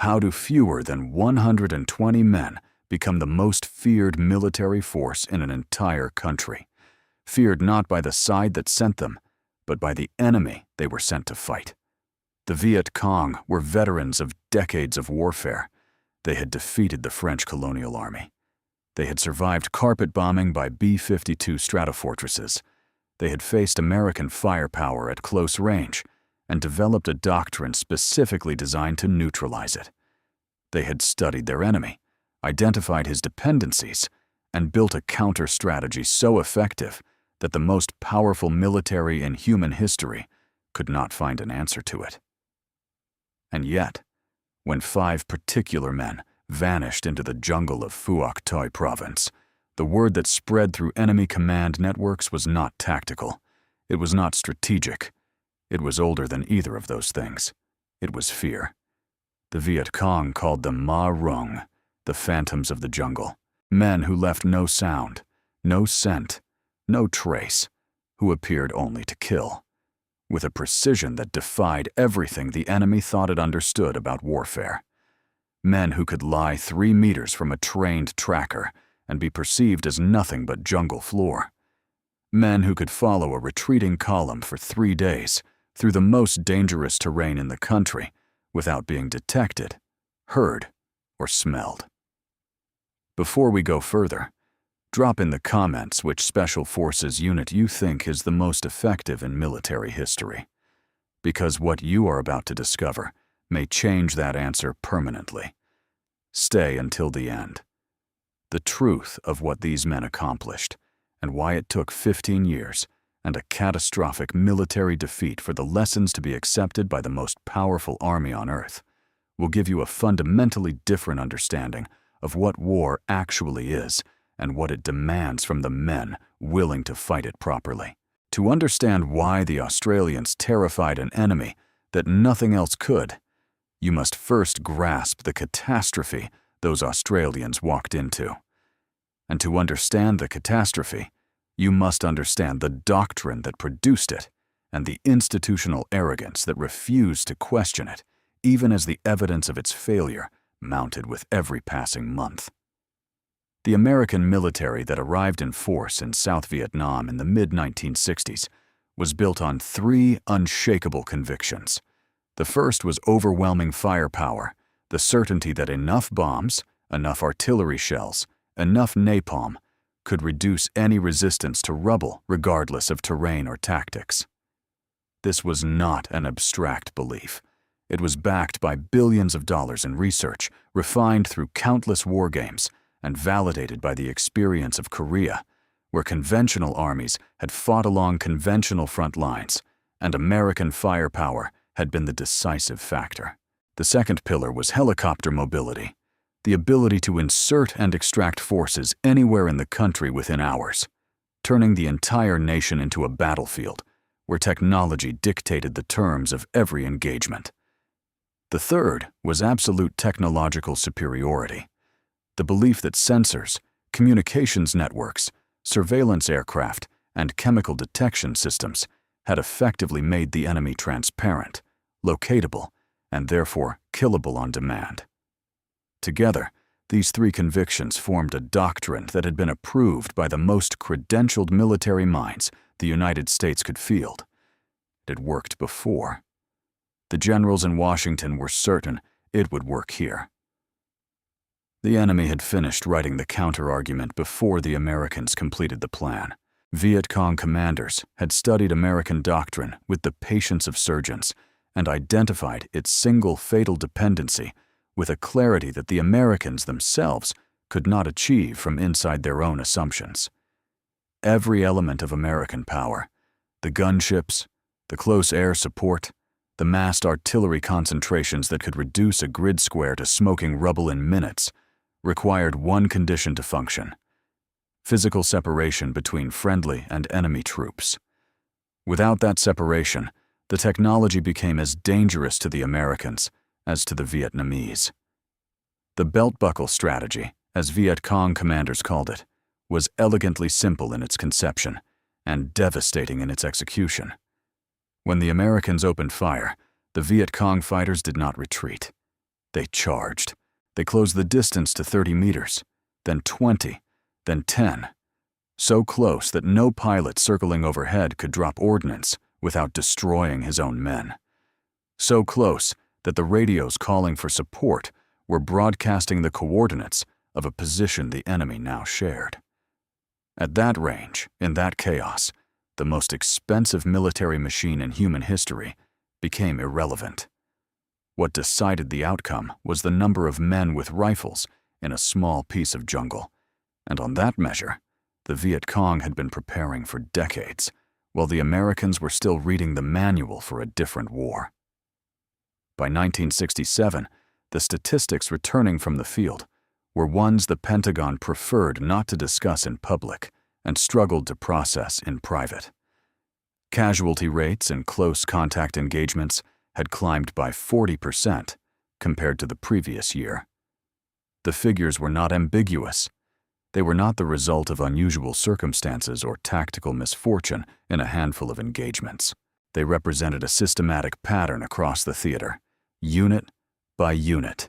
How do fewer than 120 men become the most feared military force in an entire country? Feared not by the side that sent them, but by the enemy they were sent to fight. The Viet Cong were veterans of decades of warfare. They had defeated the French colonial army. They had survived carpet bombing by B-52 stratofortresses. They had faced American firepower at close range and developed a doctrine specifically designed to neutralize it. They had studied their enemy, identified his dependencies, and built a counter-strategy so effective that the most powerful military in human history could not find an answer to it. And yet, when 5 particular men vanished into the jungle of Phuoc Tuy Province, the word that spread through enemy command networks was not tactical. It was not strategic. It was older than either of those things. It was fear. The Viet Cong called them Ma Rung, the phantoms of the jungle, men who left no sound, no scent, no trace, who appeared only to kill, with a precision that defied everything the enemy thought it understood about warfare. Men who could lie 3 meters from a trained tracker and be perceived as nothing but jungle floor. Men who could follow a retreating column for 3 days through the most dangerous terrain in the country without being detected, heard, or smelled. Before we go further, drop in the comments which Special Forces unit you think is the most effective in military history, because what you are about to discover may change that answer permanently. Stay until the end. The truth of what these men accomplished and why it took 15 years and a catastrophic military defeat for the lessons to be accepted by the most powerful army on earth will give you a fundamentally different understanding of what war actually is and what it demands from the men willing to fight it properly. To understand why the Australians terrified an enemy that nothing else could, you must first grasp the catastrophe those Australians walked into. And to understand the catastrophe, you must understand the doctrine that produced it and the institutional arrogance that refused to question it, even as the evidence of its failure mounted with every passing month. The American military that arrived in force in South Vietnam in the mid-1960s was built on 3 unshakable convictions. The first was overwhelming firepower, the certainty that enough bombs, enough artillery shells, enough napalm could reduce any resistance to rubble regardless of terrain or tactics. This was not an abstract belief. It was backed by billions of dollars in research, refined through countless war games, and validated by the experience of Korea, where conventional armies had fought along conventional front lines, and American firepower had been the decisive factor. The second pillar was helicopter mobility, the ability to insert and extract forces anywhere in the country within hours, turning the entire nation into a battlefield where technology dictated the terms of every engagement. The third was absolute technological superiority, the belief that sensors, communications networks, surveillance aircraft, and chemical detection systems had effectively made the enemy transparent, locatable, and therefore killable on demand. Together, these 3 convictions formed a doctrine that had been approved by the most credentialed military minds the United States could field. It had worked before. The generals in Washington were certain it would work here. The enemy had finished writing the counter-argument before the Americans completed the plan. Viet Cong commanders had studied American doctrine with the patience of surgeons and identified its single fatal dependency with a clarity that the Americans themselves could not achieve from inside their own assumptions. Every element of American power, the gunships, the close air support, the massed artillery concentrations that could reduce a grid square to smoking rubble in minutes, required one condition to function: physical separation between friendly and enemy troops. Without that separation, the technology became as dangerous to the Americans as to the Vietnamese. The belt-buckle strategy, as Viet Cong commanders called it, was elegantly simple in its conception and devastating in its execution. When the Americans opened fire, the Viet Cong fighters did not retreat. They charged. They closed the distance to 30 meters, then 20, then 10. So close that no pilot circling overhead could drop ordnance without destroying his own men. So close that the radios calling for support were broadcasting the coordinates of a position the enemy now shared. At that range, in that chaos, the most expensive military machine in human history became irrelevant. What decided the outcome was the number of men with rifles in a small piece of jungle, and on that measure, the Viet Cong had been preparing for decades, while the Americans were still reading the manual for a different war. By 1967, the statistics returning from the field were ones the Pentagon preferred not to discuss in public and struggled to process in private. Casualty rates in close contact engagements had climbed by 40% compared to the previous year. The figures were not ambiguous. They were not the result of unusual circumstances or tactical misfortune in a handful of engagements. They represented a systematic pattern across the theater. Unit by unit,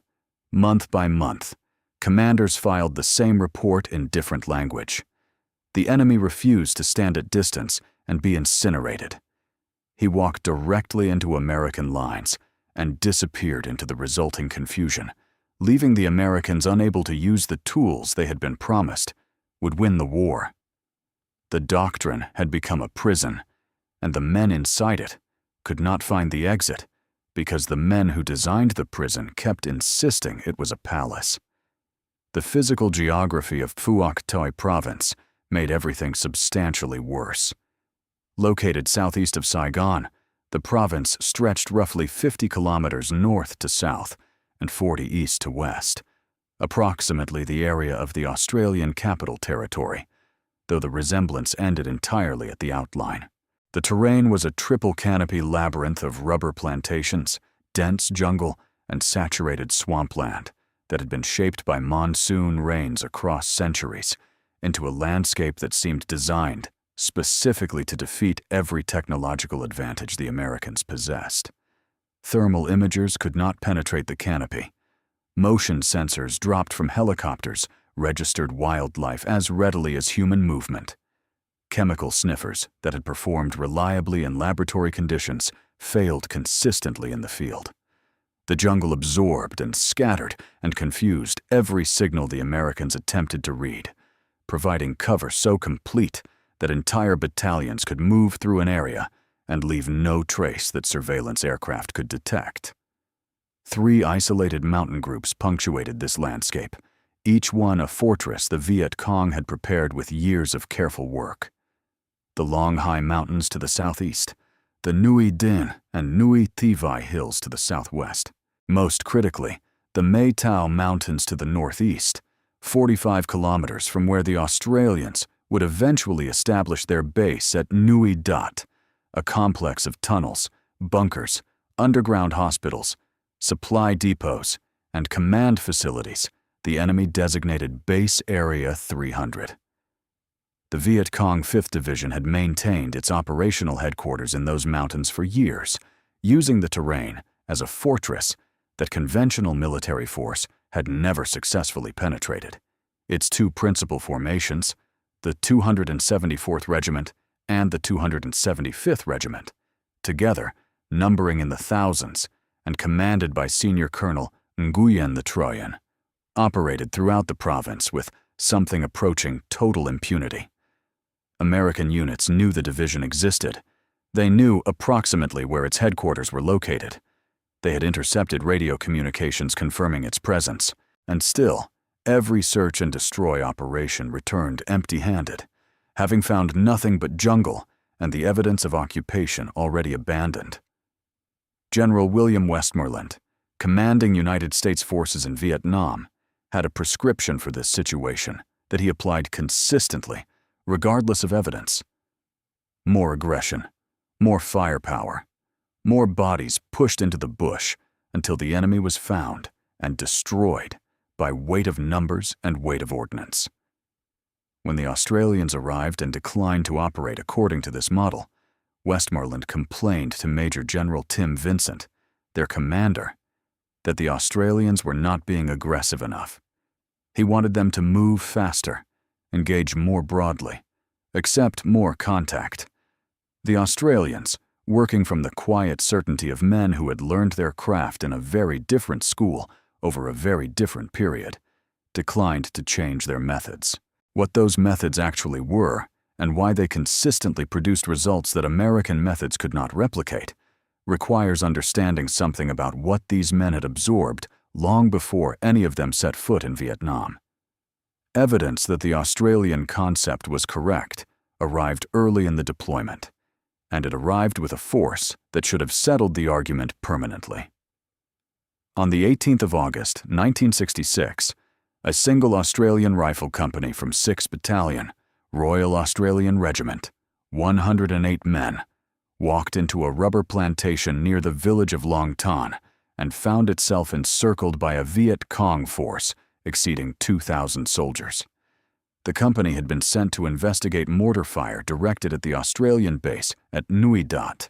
month by month, commanders filed the same report in different language. The enemy refused to stand at distance and be incinerated. He walked directly into American lines and disappeared into the resulting confusion, leaving the Americans unable to use the tools they had been promised would win the war. The doctrine had become a prison, and the men inside it could not find the exit because the men who designed the prison kept insisting it was a palace. The physical geography of Phuoc Tuy Province made everything substantially worse. Located southeast of Saigon, the province stretched roughly 50 kilometers north to south and 40 east to west, approximately the area of the Australian Capital Territory, though the resemblance ended entirely at the outline. The terrain was a triple canopy labyrinth of rubber plantations, dense jungle, and saturated swampland that had been shaped by monsoon rains across centuries into a landscape that seemed designed specifically to defeat every technological advantage the Americans possessed. Thermal imagers could not penetrate the canopy. Motion sensors dropped from helicopters registered wildlife as readily as human movement. Chemical sniffers that had performed reliably in laboratory conditions failed consistently in the field. The jungle absorbed and scattered and confused every signal the Americans attempted to read, providing cover so complete that entire battalions could move through an area and leave no trace that surveillance aircraft could detect. 3 isolated mountain groups punctuated this landscape, each one a fortress the Viet Cong had prepared with years of careful work. The long high mountains to the southeast, the Nguyen Dinh and Nguyen Thi Vai hills to the southwest. Most critically, the Mae Tao Mountains to the northeast, 45 kilometers from where the Australians would eventually establish their base at Nguyen Dat, a complex of tunnels, bunkers, underground hospitals, supply depots, and command facilities the enemy designated Base Area 300. The Viet Cong 5th Division had maintained its operational headquarters in those mountains for years, using the terrain as a fortress that conventional military force had never successfully penetrated. Its 2 principal formations, the 274th Regiment and the 275th Regiment, together numbering in the thousands and commanded by Senior Colonel Nguyen the Troyan, operated throughout the province with something approaching total impunity. American units knew the division existed. They knew approximately where its headquarters were located. They had intercepted radio communications confirming its presence, and still, every search and destroy operation returned empty-handed, having found nothing but jungle and the evidence of occupation already abandoned. General William Westmoreland, commanding United States forces in Vietnam, had a prescription for this situation that he applied consistently, regardless of evidence. More aggression, more firepower, more bodies pushed into the bush until the enemy was found and destroyed by weight of numbers and weight of ordnance. When the Australians arrived and declined to operate according to this model, Westmoreland complained to Major General Tim Vincent, their commander, that the Australians were not being aggressive enough. He wanted them to move faster, engage more broadly, accept more contact. The Australians, working from the quiet certainty of men who had learned their craft in a very different school over a very different period, declined to change their methods. What those methods actually were, and why they consistently produced results that American methods could not replicate, requires understanding something about what these men had absorbed long before any of them set foot in Vietnam. Evidence that the Australian concept was correct arrived early in the deployment, and it arrived with a force that should have settled the argument permanently. On the 18th of August, 1966, a single Australian rifle company from 6th Battalion, Royal Australian Regiment, 108 men, walked into a rubber plantation near the village of Long Tan and found itself encircled by a Viet Cong force exceeding 2,000 soldiers. The company had been sent to investigate mortar fire directed at the Australian base at Nui Dat.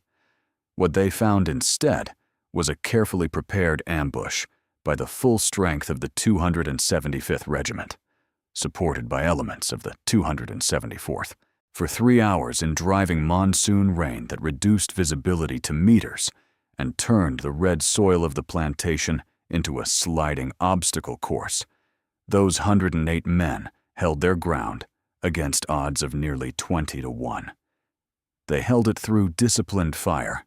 What they found instead was a carefully prepared ambush by the full strength of the 275th Regiment, supported by elements of the 274th, for 3 hours in driving monsoon rain that reduced visibility to meters and turned the red soil of the plantation into a sliding obstacle course. Those 108 men held their ground against odds of nearly 20 to 1. They held it through disciplined fire,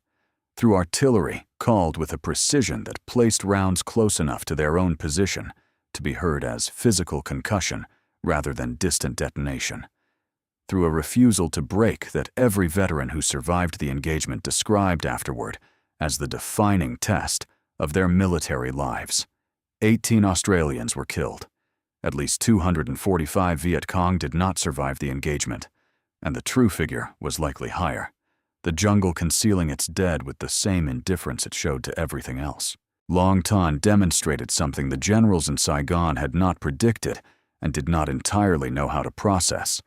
through artillery called with a precision that placed rounds close enough to their own position to be heard as physical concussion rather than distant detonation, through a refusal to break that every veteran who survived the engagement described afterward as the defining test of their military lives. 18 Australians were killed. At least 245 Viet Cong did not survive the engagement, and the true figure was likely higher, the jungle concealing its dead with the same indifference it showed to everything else. Long Tan demonstrated something the generals in Saigon had not predicted and did not entirely know how to process: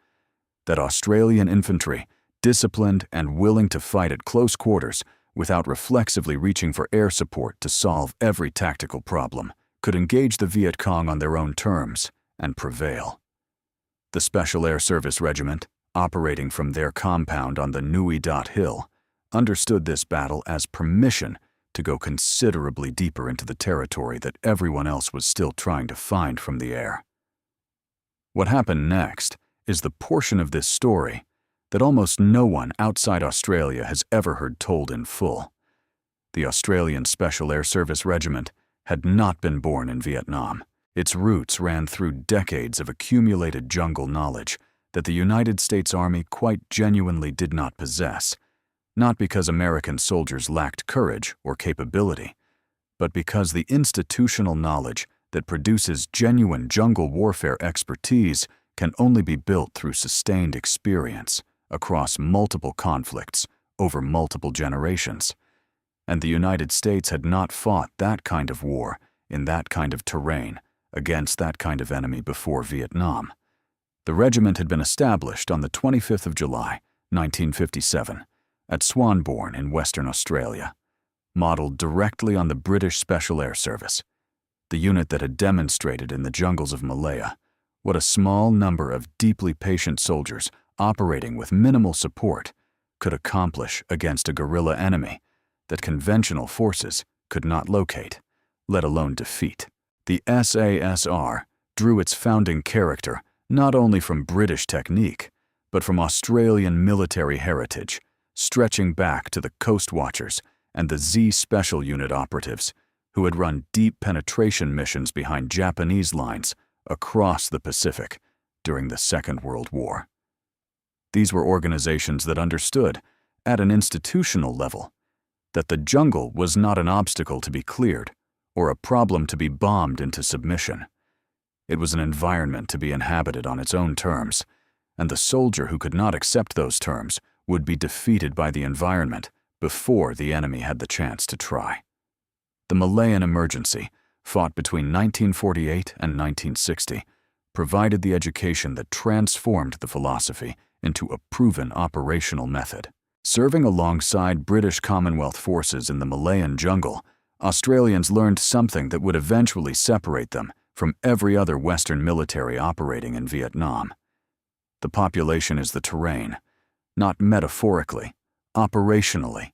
that Australian infantry, disciplined and willing to fight at close quarters without reflexively reaching for air support to solve every tactical problem, could engage the Viet Cong on their own terms and prevail. The Special Air Service Regiment, operating from their compound on the Nui Dat Hill, understood this battle as permission to go considerably deeper into the territory that everyone else was still trying to find from the air. What happened next is the portion of this story that almost no one outside Australia has ever heard told in full. The Australian Special Air Service Regiment had not been born in Vietnam. Its roots ran through decades of accumulated jungle knowledge that the United States Army quite genuinely did not possess, not because American soldiers lacked courage or capability, but because the institutional knowledge that produces genuine jungle warfare expertise can only be built through sustained experience across multiple conflicts over multiple generations. And the United States had not fought that kind of war in that kind of terrain against that kind of enemy before Vietnam. The regiment had been established on the 25th of July, 1957, at Swanbourne in Western Australia, modeled directly on the British Special Air Service, the unit that had demonstrated in the jungles of Malaya what a small number of deeply patient soldiers operating with minimal support could accomplish against a guerrilla enemy that conventional forces could not locate, let alone defeat. The SASR drew its founding character not only from British technique, but from Australian military heritage, stretching back to the Coast Watchers and the Z Special Unit operatives who had run deep penetration missions behind Japanese lines across the Pacific during the Second World War. These were organizations that understood, at an institutional level, that the jungle was not an obstacle to be cleared or a problem to be bombed into submission. It was an environment to be inhabited on its own terms, and the soldier who could not accept those terms would be defeated by the environment before the enemy had the chance to try. The Malayan emergency, fought between 1948 and 1960, provided the education that transformed the philosophy into a proven operational method. Serving alongside British Commonwealth forces in the Malayan jungle, Australians learned something that would eventually separate them from every other Western military operating in Vietnam. The population is the terrain, not metaphorically, operationally.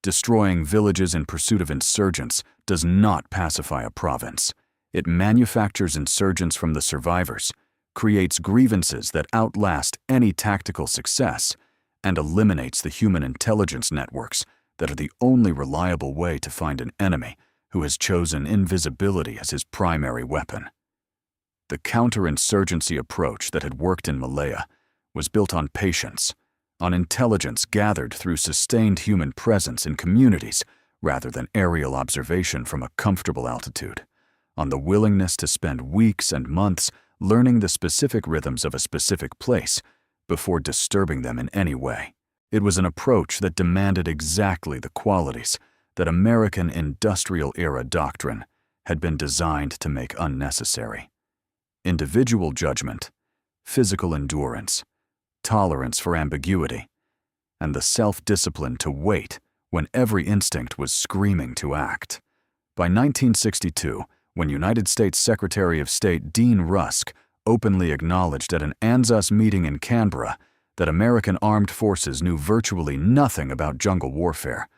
Destroying villages in pursuit of insurgents does not pacify a province. It manufactures insurgents from the survivors, creates grievances that outlast any tactical success, and eliminates the human intelligence networks that are the only reliable way to find an enemy who has chosen invisibility as his primary weapon. The counterinsurgency approach that had worked in Malaya was built on patience, on intelligence gathered through sustained human presence in communities rather than aerial observation from a comfortable altitude, on the willingness to spend weeks and months learning the specific rhythms of a specific place before disturbing them in any way. It was an approach that demanded exactly the qualities that American industrial-era doctrine had been designed to make unnecessary: individual judgment, physical endurance, tolerance for ambiguity, and the self-discipline to wait when every instinct was screaming to act. By 1962, when United States Secretary of State Dean Rusk openly acknowledged at an ANZUS meeting in Canberra that American armed forces knew virtually nothing about jungle warfare,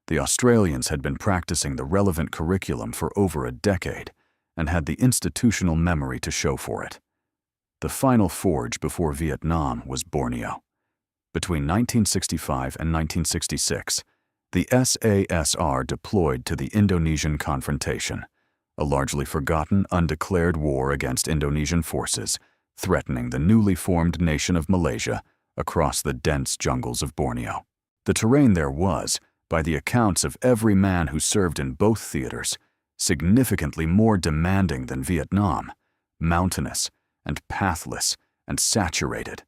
the Australians had been practicing the relevant curriculum for over a decade and had the institutional memory to show for it. The final forge before Vietnam was Borneo. Between 1965 and 1966, the SASR deployed to the Indonesian confrontation, a largely forgotten, undeclared war against Indonesian forces, threatening the newly formed nation of Malaysia across the dense jungles of Borneo. The terrain there was, by the accounts of every man who served in both theaters, significantly more demanding than Vietnam, mountainous and pathless and saturated,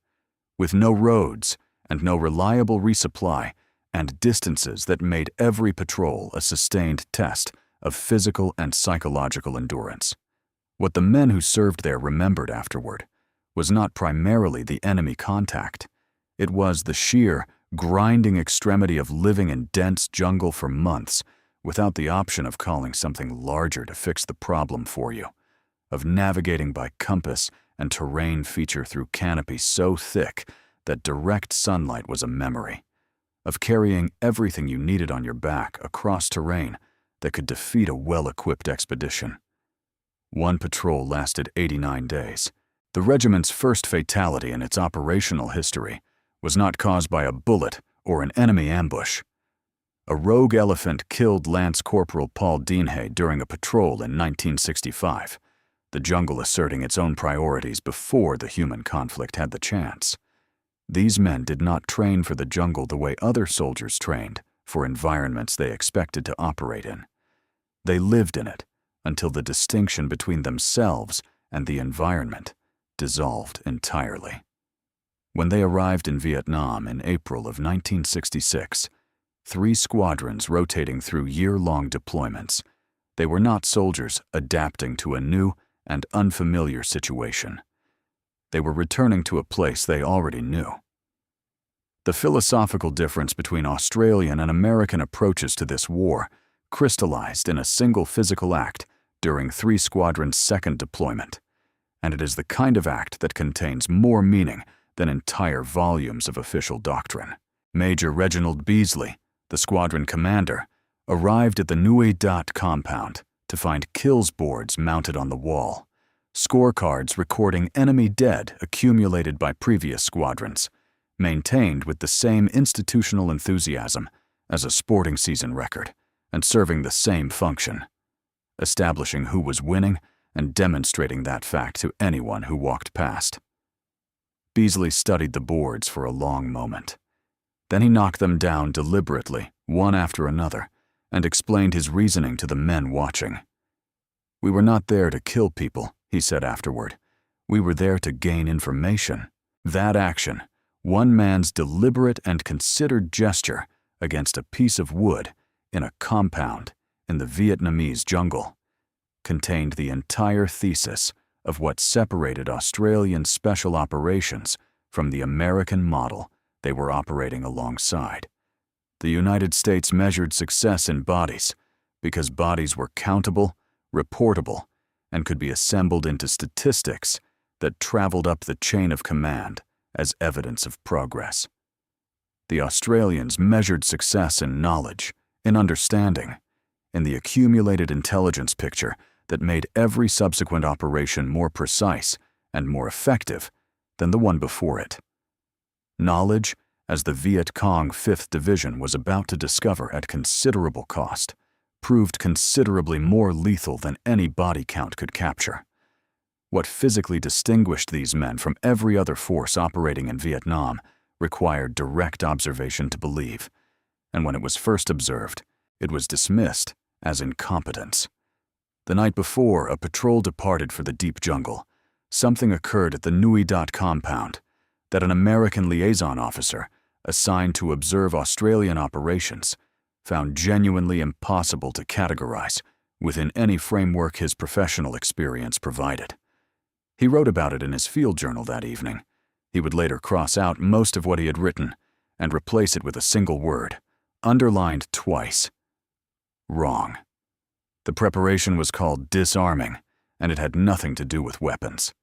with no roads and no reliable resupply, and distances that made every patrol a sustained test of physical and psychological endurance. What the men who served there remembered afterward was not primarily the enemy contact. It was the sheer, grinding extremity of living in dense jungle for months without the option of calling something larger to fix the problem for you, of navigating by compass and terrain feature through canopy so thick that direct sunlight was a memory, of carrying everything you needed on your back across terrain that could defeat a well-equipped expedition. One patrol lasted 89 days. The regiment's first fatality in its operational history was not caused by a bullet or an enemy ambush. A rogue elephant killed Lance Corporal Paul Dienhay during a patrol in 1965, the jungle asserting its own priorities before the human conflict had the chance. These men did not train for the jungle the way other soldiers trained for environments they expected to operate in. They lived in it until the distinction between themselves and the environment dissolved entirely. When they arrived in Vietnam in April of 1966, 3 squadrons rotating through year-long deployments, they were not soldiers adapting to a new and unfamiliar situation. They were returning to a place they already knew. The philosophical difference between Australian and American approaches to this war crystallized in a single physical act during 3 squadrons' second deployment, and it is the kind of act that contains more meaning than entire volumes of official doctrine. Major Reginald Beasley, the squadron commander, arrived at the Nui Dat compound to find kills boards mounted on the wall, scorecards recording enemy dead accumulated by previous squadrons, maintained with the same institutional enthusiasm as a sporting season record, and serving the same function, establishing who was winning and demonstrating that fact to anyone who walked past. Beasley studied the boards for a long moment. Then he knocked them down deliberately, one after another, and explained his reasoning to the men watching. "We were not there to kill people," he said afterward. "We were there to gain information." That action, one man's deliberate and considered gesture against a piece of wood in a compound in the Vietnamese jungle, contained the entire thesis of what separated Australian special operations from the American model they were operating alongside. The United States measured success in bodies, because bodies were countable, reportable, and could be assembled into statistics that traveled up the chain of command as evidence of progress. The Australians measured success in knowledge, in understanding, in the accumulated intelligence picture that made every subsequent operation more precise and more effective than the one before it. Knowledge, as the Viet Cong 5th Division was about to discover at considerable cost, proved considerably more lethal than any body count could capture. What physically distinguished these men from every other force operating in Vietnam required direct observation to believe, and when it was first observed, it was dismissed as incompetence. The night before a patrol departed for the deep jungle, something occurred at the Nui Dot compound that an American liaison officer, assigned to observe Australian operations, found genuinely impossible to categorize within any framework his professional experience provided. He wrote about it in his field journal that evening. He would later cross out most of what he had written and replace it with a single word, underlined twice: wrong. The preparation was called disarming, and it had nothing to do with weapons.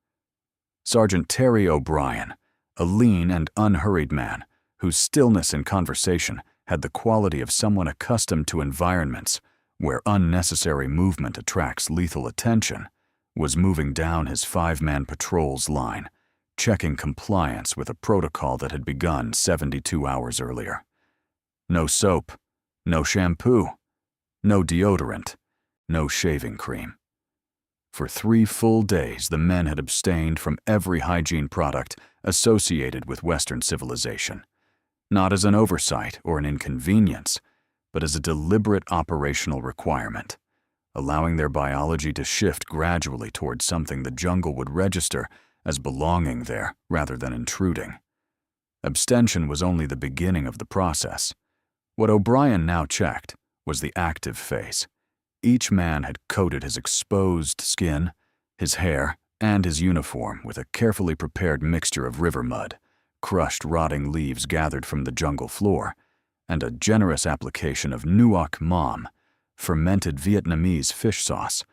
Sergeant Terry O'Brien, a lean and unhurried man whose stillness in conversation had the quality of someone accustomed to environments where unnecessary movement attracts lethal attention, was moving down his 5-man patrol's line, checking compliance with a protocol that had begun 72 hours earlier. No soap, no shampoo, no deodorant, no shaving cream. For 3 full days, the men had abstained from every hygiene product associated with Western civilization, not as an oversight or an inconvenience, but as a deliberate operational requirement, allowing their biology to shift gradually towards something the jungle would register as belonging there rather than intruding. Abstention was only the beginning of the process. What O'Brien now checked was the active phase. Each man had coated his exposed skin, his hair, and his uniform with a carefully prepared mixture of river mud, crushed rotting leaves gathered from the jungle floor, and a generous application of nuoc mam, fermented Vietnamese fish sauce,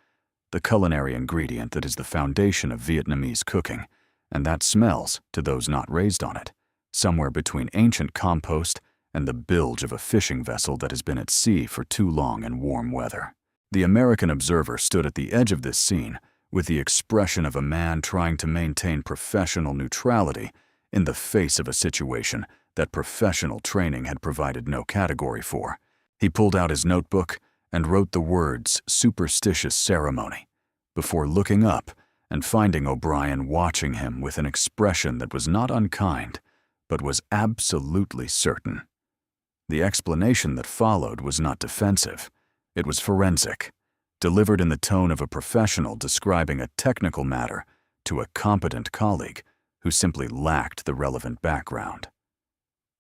the culinary ingredient that is the foundation of Vietnamese cooking, and that smells, to those not raised on it, somewhere between ancient compost and the bilge of a fishing vessel that has been at sea for too long in warm weather. The American observer stood at the edge of this scene with the expression of a man trying to maintain professional neutrality in the face of a situation that professional training had provided no category for. He pulled out his notebook and wrote the words "superstitious ceremony" before looking up and finding O'Brien watching him with an expression that was not unkind, but was absolutely certain. The explanation that followed was not defensive. It was forensic, delivered in the tone of a professional describing a technical matter to a competent colleague who simply lacked the relevant background.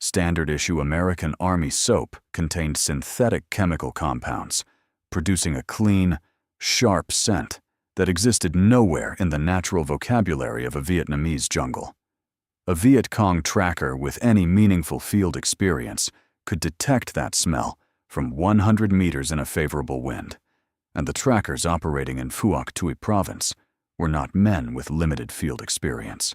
Standard-issue American Army soap contained synthetic chemical compounds, producing a clean, sharp scent that existed nowhere in the natural vocabulary of a Vietnamese jungle. A Viet Cong tracker with any meaningful field experience could detect that smell from 100 meters in a favorable wind, and the trackers operating in Phuoc Tuy Province were not men with limited field experience.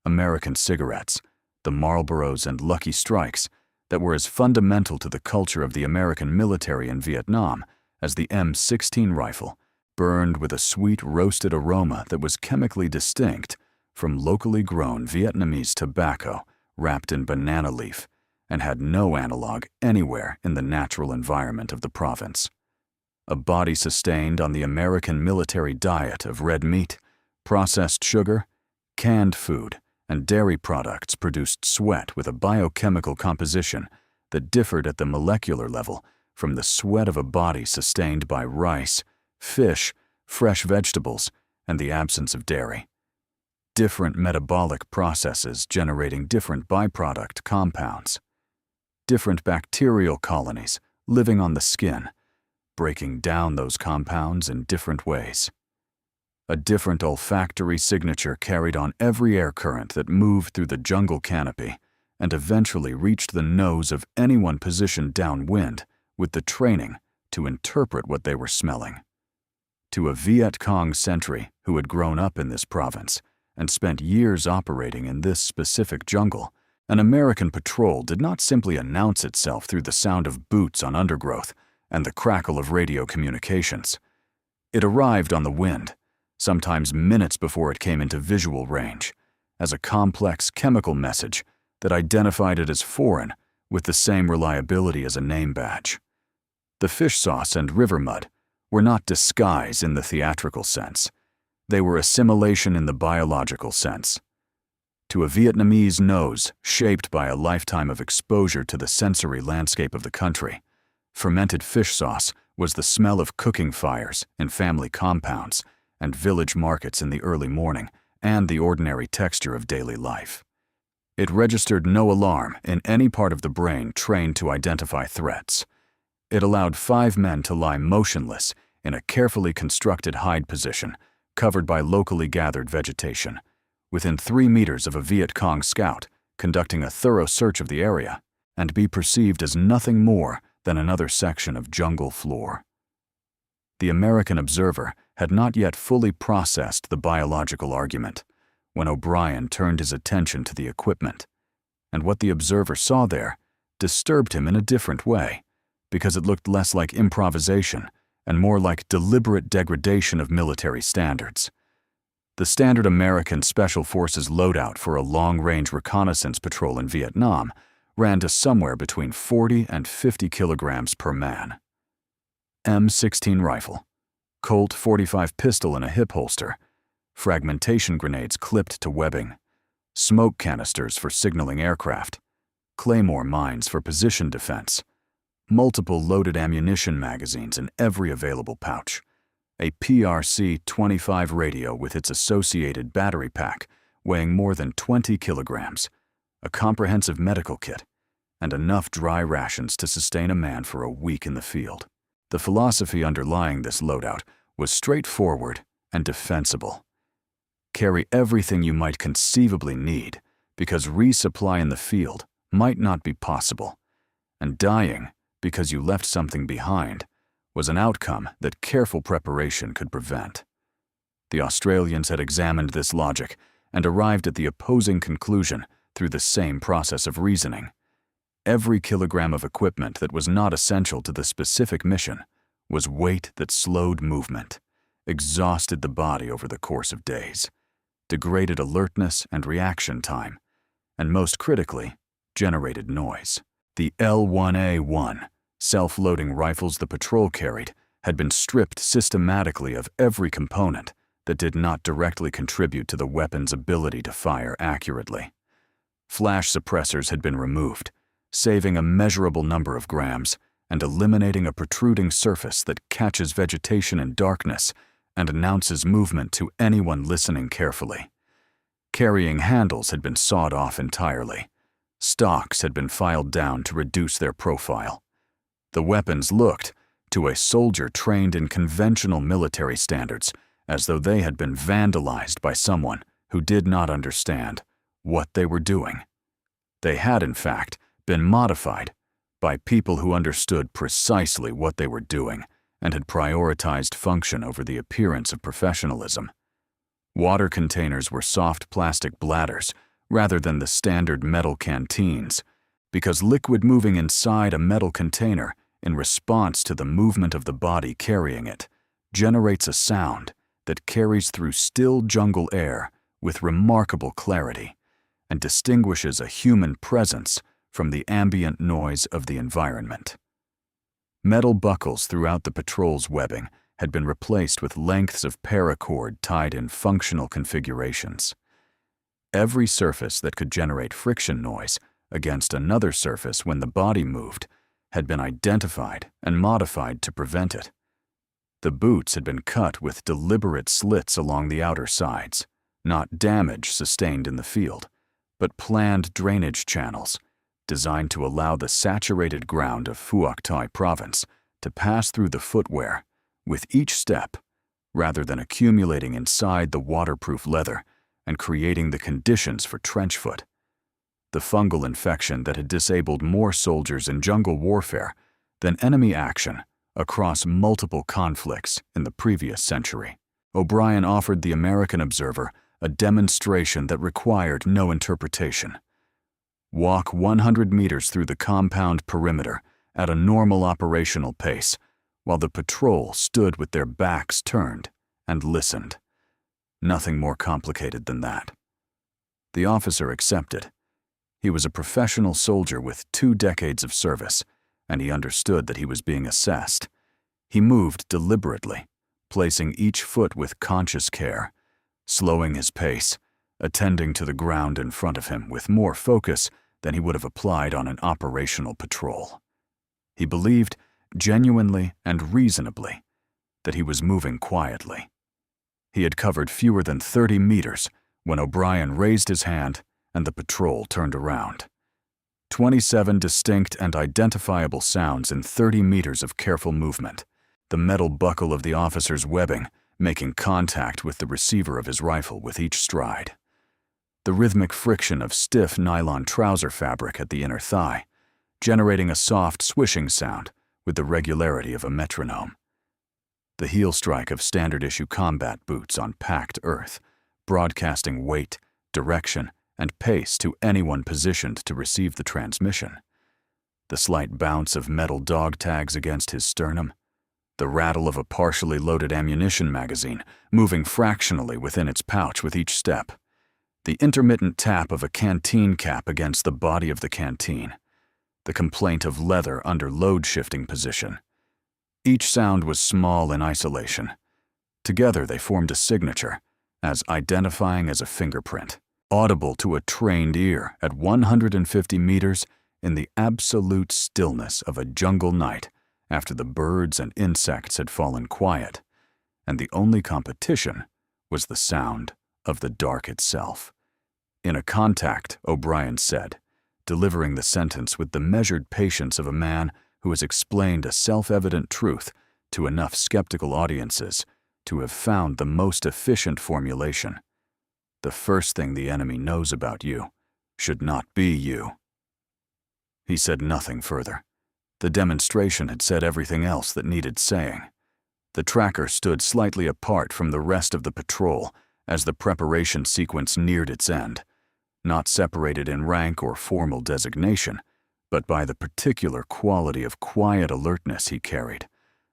American cigarettes, the Marlboros and Lucky Strikes that were as fundamental to the culture of the American military in Vietnam as the M16 rifle, burned with a sweet roasted aroma that was chemically distinct from locally grown Vietnamese tobacco wrapped in banana leaf and had no analog anywhere in the natural environment of the province. A body sustained on the American military diet of red meat, processed sugar, canned food, and dairy products produced sweat with a biochemical composition that differed at the molecular level from the sweat of a body sustained by rice, fish, fresh vegetables, and the absence of dairy. Different metabolic processes generating different byproduct compounds. Different bacterial colonies living on the skin, breaking down those compounds in different ways. A different olfactory signature carried on every air current that moved through the jungle canopy and eventually reached the nose of anyone positioned downwind with the training, to interpret what they were smelling. To a Viet Cong sentry who had grown up in this province and spent years operating in this specific jungle, an American patrol did not simply announce itself through the sound of boots on undergrowth and the crackle of radio communications. It arrived on the wind, sometimes minutes before it came into visual range, as a complex chemical message that identified it as foreign with the same reliability as a name badge. The fish sauce and river mud were not disguise in the theatrical sense. They were assimilation in the biological sense. To a Vietnamese nose shaped by a lifetime of exposure to the sensory landscape of the country, fermented fish sauce was the smell of cooking fires in family compounds and village markets in the early morning and the ordinary texture of daily life. It registered no alarm in any part of the brain trained to identify threats. It allowed 5 men to lie motionless in a carefully constructed hide position covered by locally gathered vegetation, within 3 meters of a Viet Cong scout conducting a thorough search of the area, and be perceived as nothing more than another section of jungle floor. The American observer had not yet fully processed the biological argument when O'Brien turned his attention to the equipment, and what the observer saw there disturbed him in a different way, because it looked less like improvisation and more like deliberate degradation of military standards. The standard American Special Forces loadout for a long-range reconnaissance patrol in Vietnam ran to somewhere between 40 and 50 kilograms per man. M16 rifle, Colt .45 pistol in a hip holster, fragmentation grenades clipped to webbing, smoke canisters for signaling aircraft, claymore mines for position defense, multiple loaded ammunition magazines in every available pouch, a PRC-25 radio with its associated battery pack weighing more than 20 kilograms, a comprehensive medical kit, and enough dry rations to sustain a man for a week in the field. The philosophy underlying this loadout was straightforward and defensible. Carry everything you might conceivably need, because resupply in the field might not be possible, and dying because you left something behind was an outcome that careful preparation could prevent. The Australians had examined this logic and arrived at the opposing conclusion through the same process of reasoning. Every kilogram of equipment that was not essential to the specific mission was weight that slowed movement, exhausted the body over the course of days, degraded alertness and reaction time, and most critically, generated noise. The L1A1 self-loading rifles the patrol carried had been stripped systematically of every component that did not directly contribute to the weapon's ability to fire accurately. Flash suppressors had been removed, saving a measurable number of grams and eliminating a protruding surface that catches vegetation in darkness and announces movement to anyone listening carefully. Carrying handles had been sawed off entirely. Stocks had been filed down to reduce their profile. The weapons looked, to a soldier trained in conventional military standards, as though they had been vandalized by someone who did not understand what they were doing. They had, in fact, been modified by people who understood precisely what they were doing and had prioritized function over the appearance of professionalism. Water containers were soft plastic bladders rather than the standard metal canteens, because liquid moving inside a metal container in response to the movement of the body carrying it generates a sound that carries through still jungle air with remarkable clarity and distinguishes a human presence from the ambient noise of the environment. Metal buckles throughout the patrol's webbing had been replaced with lengths of paracord tied in functional configurations. Every surface that could generate friction noise against another surface when the body moved had been identified and modified to prevent it. The boots had been cut with deliberate slits along the outer sides, not damage sustained in the field, but planned drainage channels designed to allow the saturated ground of Phuoc Tuy Province to pass through the footwear with each step, rather than accumulating inside the waterproof leather and creating the conditions for trench foot. The fungal infection that had disabled more soldiers in jungle warfare than enemy action across multiple conflicts in the previous century. O'Brien offered the American observer a demonstration that required no interpretation. Walk 100 meters through the compound perimeter at a normal operational pace, while the patrol stood with their backs turned and listened. Nothing more complicated than that. The officer accepted. He was a professional soldier with 2 decades of service, and he understood that he was being assessed. He moved deliberately, placing each foot with conscious care, slowing his pace, attending to the ground in front of him with more focus than he would have applied on an operational patrol. He believed, genuinely and reasonably, that he was moving quietly. He had covered fewer than 30 meters when O'Brien raised his hand and the patrol turned around. 27 distinct and identifiable sounds in 30 meters of careful movement, the metal buckle of the officer's webbing making contact with the receiver of his rifle with each stride. The rhythmic friction of stiff nylon trouser fabric at the inner thigh, generating a soft swishing sound with the regularity of a metronome. The heel strike of standard-issue combat boots on packed earth, broadcasting weight, direction, and pace to anyone positioned to receive the transmission. The slight bounce of metal dog tags against his sternum. The rattle of a partially loaded ammunition magazine moving fractionally within its pouch with each step. The intermittent tap of a canteen cap against the body of the canteen. The complaint of leather under load-shifting position. Each sound was small in isolation. Together they formed a signature, as identifying as a fingerprint, audible to a trained ear at 150 meters in the absolute stillness of a jungle night after the birds and insects had fallen quiet, and the only competition was the sound of the dark itself. In a contact, O'Brien said, delivering the sentence with the measured patience of a man who has explained a self-evident truth to enough skeptical audiences to have found the most efficient formulation. The first thing the enemy knows about you should not be you. He said nothing further. The demonstration had said everything else that needed saying. The tracker stood slightly apart from the rest of the patrol as the preparation sequence neared its end, not separated in rank or formal designation, but by the particular quality of quiet alertness he carried,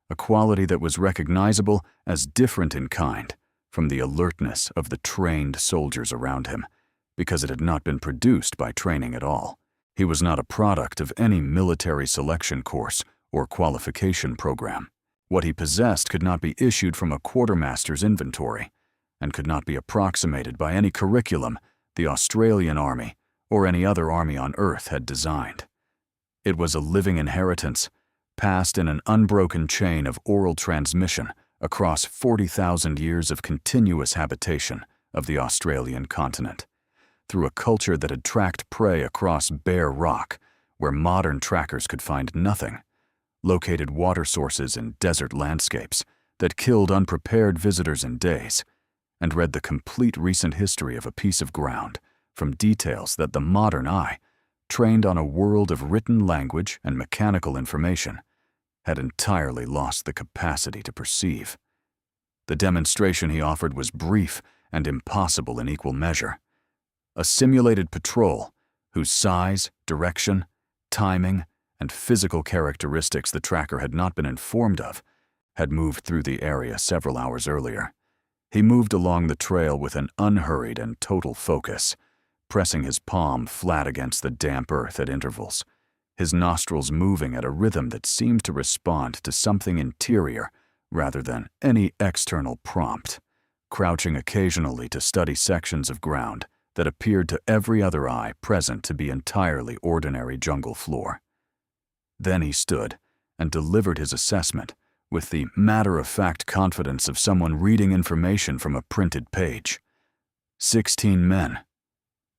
a quality that was recognizable as different in kind from the alertness of the trained soldiers around him, because it had not been produced by training at all. He was not a product of any military selection course or qualification program. What he possessed could not be issued from a quartermaster's inventory, and could not be approximated by any curriculum the Australian Army or any other army on Earth had designed. It was a living inheritance, passed in an unbroken chain of oral transmission across 40,000 years of continuous habitation of the Australian continent, through a culture that had tracked prey across bare rock, where modern trackers could find nothing, located water sources in desert landscapes that killed unprepared visitors in days, and read the complete recent history of a piece of ground from details that the modern eye, trained on a world of written language and mechanical information, had entirely lost the capacity to perceive. The demonstration he offered was brief and impossible in equal measure. A simulated patrol whose size, direction, timing, and physical characteristics the tracker had not been informed of had moved through the area several hours earlier. He moved along the trail with an unhurried and total focus, pressing his palm flat against the damp earth at intervals, his nostrils moving at a rhythm that seemed to respond to something interior rather than any external prompt, crouching occasionally to study sections of ground that appeared to every other eye present to be entirely ordinary jungle floor. Then he stood and delivered his assessment with the matter-of-fact confidence of someone reading information from a printed page. 16 men,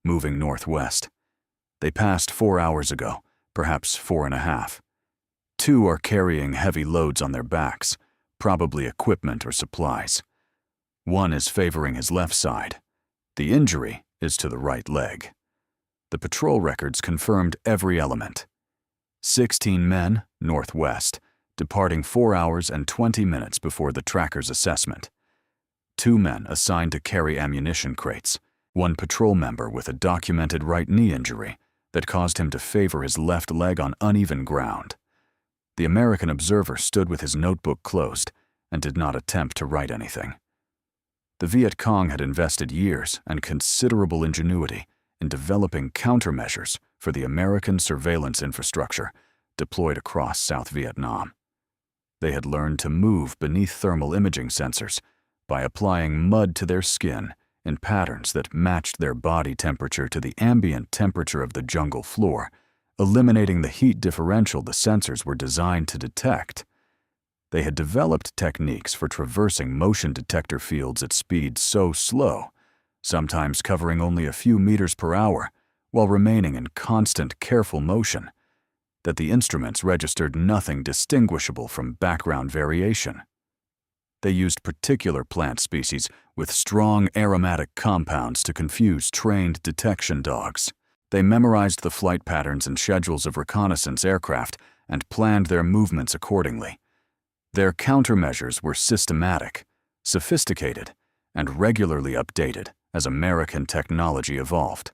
moving northwest. They passed 4 hours ago, perhaps 4.5. 2 are carrying heavy loads on their backs, probably equipment or supplies. 1 is favoring his left side. The injury is to the right leg. The patrol records confirmed every element. 16 men, northwest, departing 4 hours and 20 minutes before the tracker's assessment. 2 men assigned to carry ammunition crates, 1 patrol member with a documented right knee injury that caused him to favor his left leg on uneven ground. The American observer stood with his notebook closed and did not attempt to write anything. The Viet Cong had invested years and considerable ingenuity in developing countermeasures for the American surveillance infrastructure deployed across South Vietnam. They had learned to move beneath thermal imaging sensors by applying mud to their skin in patterns that matched their body temperature to the ambient temperature of the jungle floor, eliminating the heat differential the sensors were designed to detect. They had developed techniques for traversing motion detector fields at speeds so slow, sometimes covering only a few meters per hour, while remaining in constant, careful motion, that the instruments registered nothing distinguishable from background variation. They used particular plant species with strong aromatic compounds to confuse trained detection dogs. They memorized the flight patterns and schedules of reconnaissance aircraft and planned their movements accordingly. Their countermeasures were systematic, sophisticated, and regularly updated as American technology evolved.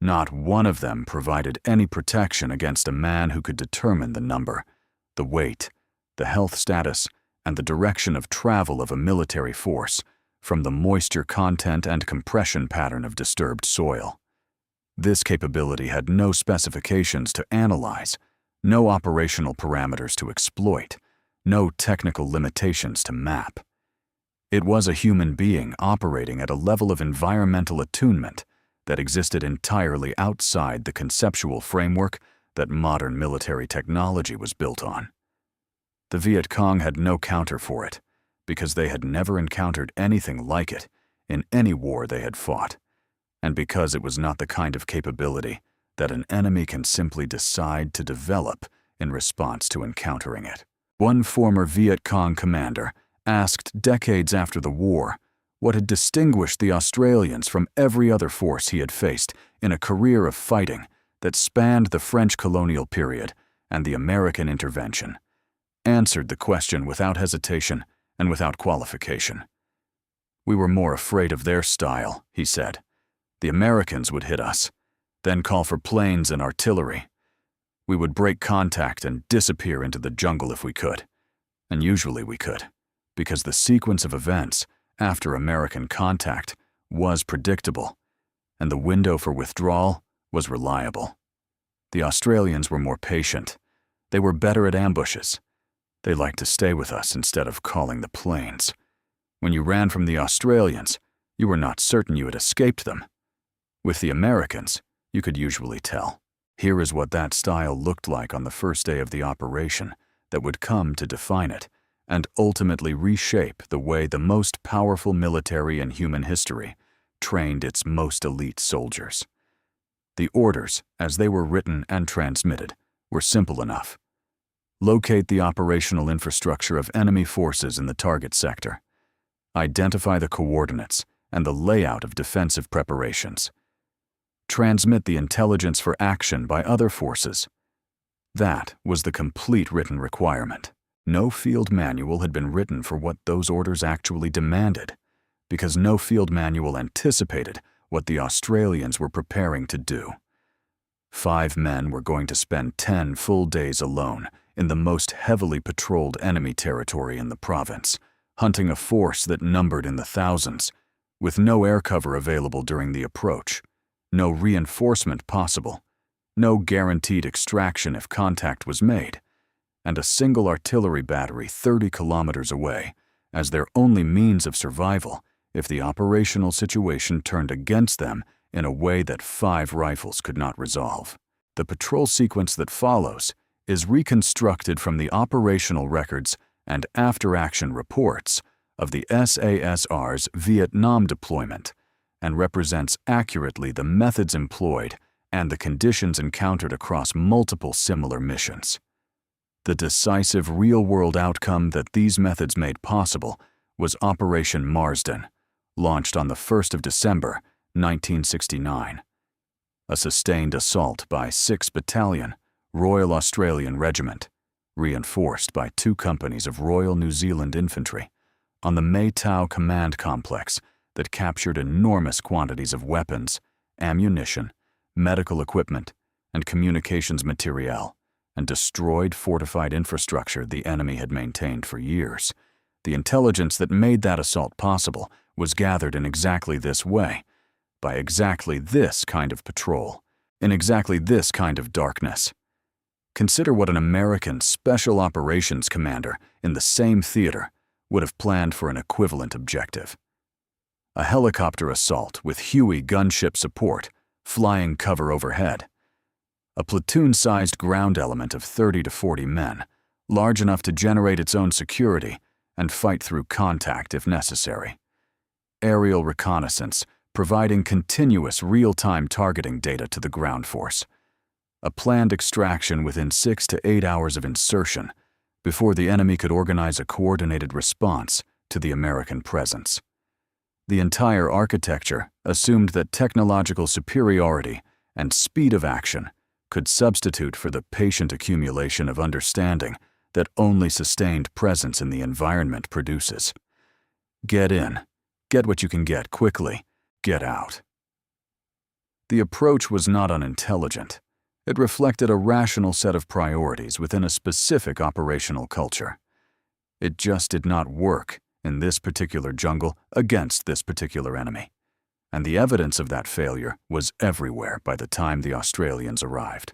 Not one of them provided any protection against a man who could determine the number, the weight, the health status, and the direction of travel of a military force from the moisture content and compression pattern of disturbed soil. This capability had no specifications to analyze, no operational parameters to exploit, no technical limitations to map. It was a human being operating at a level of environmental attunement that existed entirely outside the conceptual framework that modern military technology was built on. The Viet Cong had no counter for it, because they had never encountered anything like it in any war they had fought, and because it was not the kind of capability that an enemy can simply decide to develop in response to encountering it. One former Viet Cong commander asked decades after the war what had distinguished the Australians from every other force he had faced in a career of fighting that spanned the French colonial period and the American intervention. Answered the question without hesitation and without qualification. "We were more afraid of their style," he said. "The Americans would hit us, then call for planes and artillery. We would break contact and disappear into the jungle if we could. And usually we could, because the sequence of events after American contact was predictable, and the window for withdrawal was reliable. The Australians were more patient. They were better at ambushes. They liked to stay with us instead of calling the planes. When you ran from the Australians, you were not certain you had escaped them. With the Americans, you could usually tell. Here is what that style looked like on the first day of the operation that would come to define it and ultimately reshape the way the most powerful military in human history trained its most elite soldiers. The orders, as they were written and transmitted, were simple enough. Locate the operational infrastructure of enemy forces in the target sector. Identify the coordinates and the layout of defensive preparations. Transmit the intelligence for action by other forces. That was the complete written requirement. No field manual had been written for what those orders actually demanded, because no field manual anticipated what the Australians were preparing to do. 5 men were going to spend 10 full days alone in the most heavily patrolled enemy territory in the province, hunting a force that numbered in the thousands, with no air cover available during the approach, no reinforcement possible, no guaranteed extraction if contact was made, and a single artillery battery 30 kilometers away as their only means of survival if the operational situation turned against them in a way that 5 rifles could not resolve. The patrol sequence that follows is reconstructed from the operational records and after-action reports of the SASR's Vietnam deployment and represents accurately the methods employed and the conditions encountered across multiple similar missions. The decisive real-world outcome that these methods made possible was Operation Marsden, launched on the 1st of December, 1969. A sustained assault by 6th Battalion, Royal Australian Regiment, reinforced by 2 companies of Royal New Zealand Infantry, on the Mai Tau command complex that captured enormous quantities of weapons, ammunition, medical equipment, and communications materiel, and destroyed fortified infrastructure the enemy had maintained for years. The intelligence that made that assault possible was gathered in exactly this way, by exactly this kind of patrol, in exactly this kind of darkness. Consider what an American Special Operations commander in the same theater would have planned for an equivalent objective. A helicopter assault with Huey gunship support, flying cover overhead. A platoon-sized ground element of 30 to 40 men, large enough to generate its own security and fight through contact if necessary. Aerial reconnaissance, providing continuous real-time targeting data to the ground force. A planned extraction within 6 to 8 hours of insertion before the enemy could organize a coordinated response to the American presence. The entire architecture assumed that technological superiority and speed of action could substitute for the patient accumulation of understanding that only sustained presence in the environment produces. Get in, get what you can get quickly, get out. The approach was not unintelligent. It reflected a rational set of priorities within a specific operational culture. It just did not work in this particular jungle against this particular enemy. And the evidence of that failure was everywhere by the time the Australians arrived.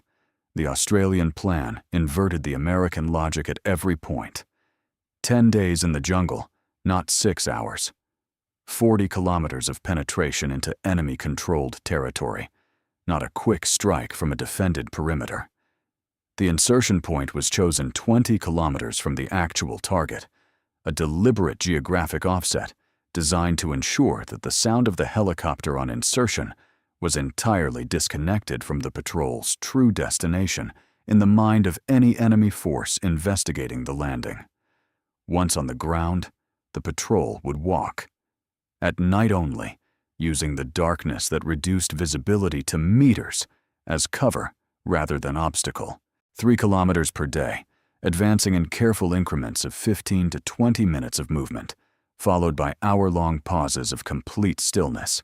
The Australian plan inverted the American logic at every point. 10 days in the jungle, not 6 hours. 40 kilometers of penetration into enemy-controlled territory, not a quick strike from a defended perimeter. The insertion point was chosen 20 kilometers from the actual target, a deliberate geographic offset designed to ensure that the sound of the helicopter on insertion was entirely disconnected from the patrol's true destination in the mind of any enemy force investigating the landing. Once on the ground, the patrol would walk. At night only, using the darkness that reduced visibility to meters as cover rather than obstacle. 3 kilometers per day, advancing in careful increments of 15 to 20 minutes of movement, followed by hour-long pauses of complete stillness,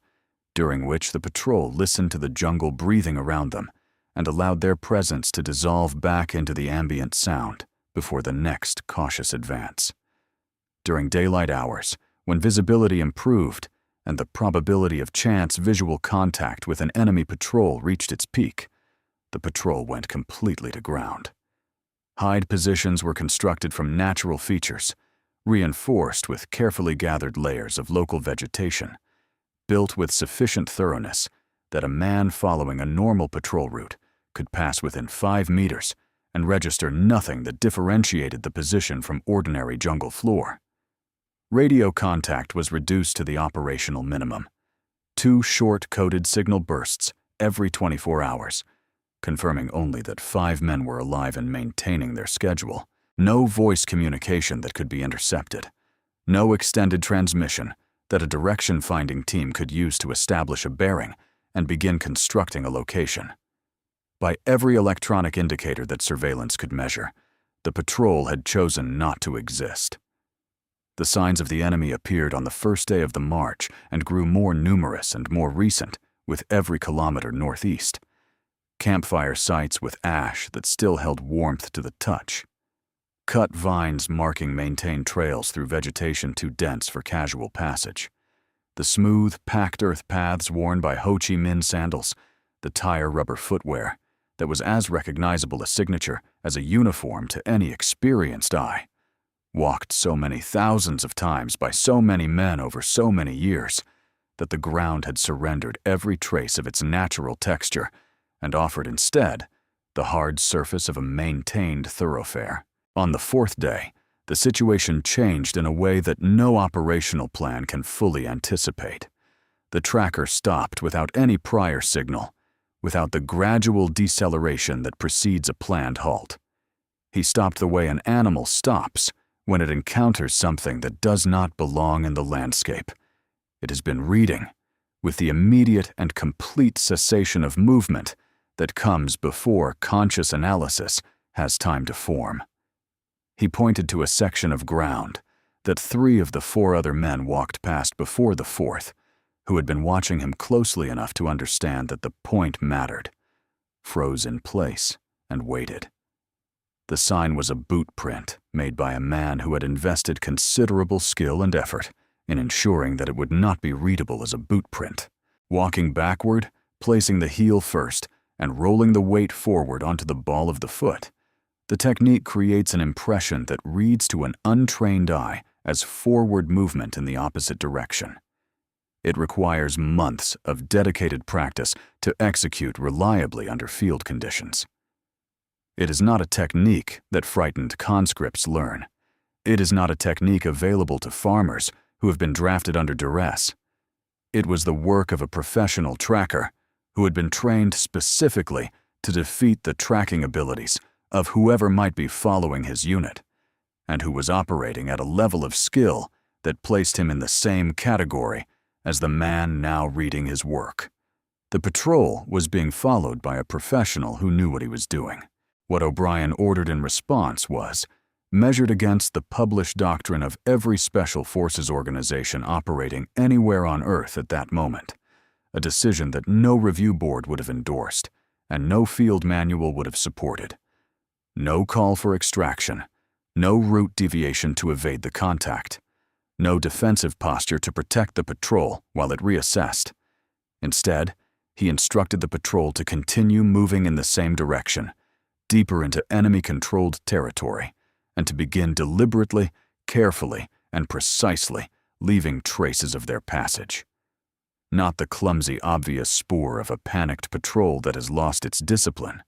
during which the patrol listened to the jungle breathing around them and allowed their presence to dissolve back into the ambient sound before the next cautious advance. During daylight hours, when visibility improved and the probability of chance visual contact with an enemy patrol reached its peak, the patrol went completely to ground. Hide positions were constructed from natural features, reinforced with carefully gathered layers of local vegetation, built with sufficient thoroughness that a man following a normal patrol route could pass within 5 meters and register nothing that differentiated the position from ordinary jungle floor. Radio contact was reduced to the operational minimum. 2 short coded signal bursts every 24 hours, confirming only that 5 men were alive and maintaining their schedule. No voice communication that could be intercepted. No extended transmission that a direction-finding team could use to establish a bearing and begin constructing a location. By every electronic indicator that surveillance could measure, the patrol had chosen not to exist. The signs of the enemy appeared on the first day of the march and grew more numerous and more recent with every kilometer northeast. Campfire sites with ash that still held warmth to the touch. Cut vines marking maintained trails through vegetation too dense for casual passage. The smooth, packed earth paths worn by Ho Chi Minh sandals, the tire rubber footwear that was as recognizable a signature as a uniform to any experienced eye. Walked so many thousands of times by so many men over so many years that the ground had surrendered every trace of its natural texture and offered instead the hard surface of a maintained thoroughfare. On the 4th day, the situation changed in a way that no operational plan can fully anticipate. The tracker stopped without any prior signal, without the gradual deceleration that precedes a planned halt. He stopped the way an animal stops when it encounters something that does not belong in the landscape. It has been reading, with the immediate and complete cessation of movement that comes before conscious analysis has time to form. He pointed to a section of ground that 3 of the 4 other men walked past before the 4th, who had been watching him closely enough to understand that the point mattered, froze in place and waited. The sign was a boot print made by a man who had invested considerable skill and effort in ensuring that it would not be readable as a boot print. Walking backward, placing the heel first, and rolling the weight forward onto the ball of the foot, the technique creates an impression that reads to an untrained eye as forward movement in the opposite direction. It requires months of dedicated practice to execute reliably under field conditions. It is not a technique that frightened conscripts learn. It is not a technique available to farmers who have been drafted under duress. It was the work of a professional tracker who had been trained specifically to defeat the tracking abilities of whoever might be following his unit, and who was operating at a level of skill that placed him in the same category as the man now reading his work. The patrol was being followed by a professional who knew what he was doing. What O'Brien ordered in response was, measured against the published doctrine of every Special Forces organization operating anywhere on Earth at that moment, a decision that no review board would have endorsed and no field manual would have supported. No call for extraction, no route deviation to evade the contact, no defensive posture to protect the patrol while it reassessed. Instead, he instructed the patrol to continue moving in the same direction, deeper into enemy-controlled territory, and to begin deliberately, carefully, and precisely leaving traces of their passage. Not the clumsy, obvious spoor of a panicked patrol that has lost its discipline.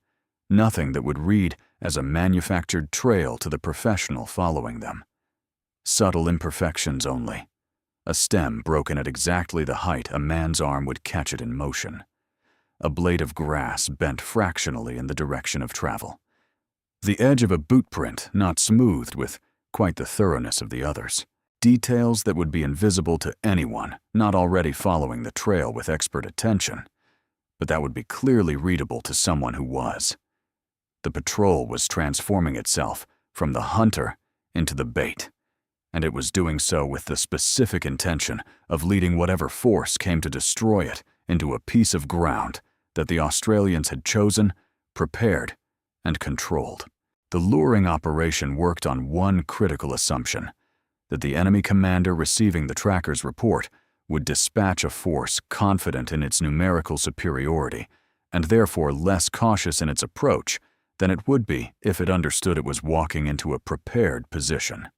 Nothing that would read as a manufactured trail to the professional following them. Subtle imperfections only. A stem broken at exactly the height a man's arm would catch it in motion. A blade of grass bent fractionally in the direction of travel. The edge of a boot print not smoothed with quite the thoroughness of the others. Details that would be invisible to anyone not already following the trail with expert attention, but that would be clearly readable to someone who was. The patrol was transforming itself from the hunter into the bait, and it was doing so with the specific intention of leading whatever force came to destroy it into a piece of ground that the Australians had chosen, prepared, and controlled. The luring operation worked on one critical assumption, that the enemy commander receiving the tracker's report would dispatch a force confident in its numerical superiority and therefore less cautious in its approach than it would be if it understood it was walking into a prepared position.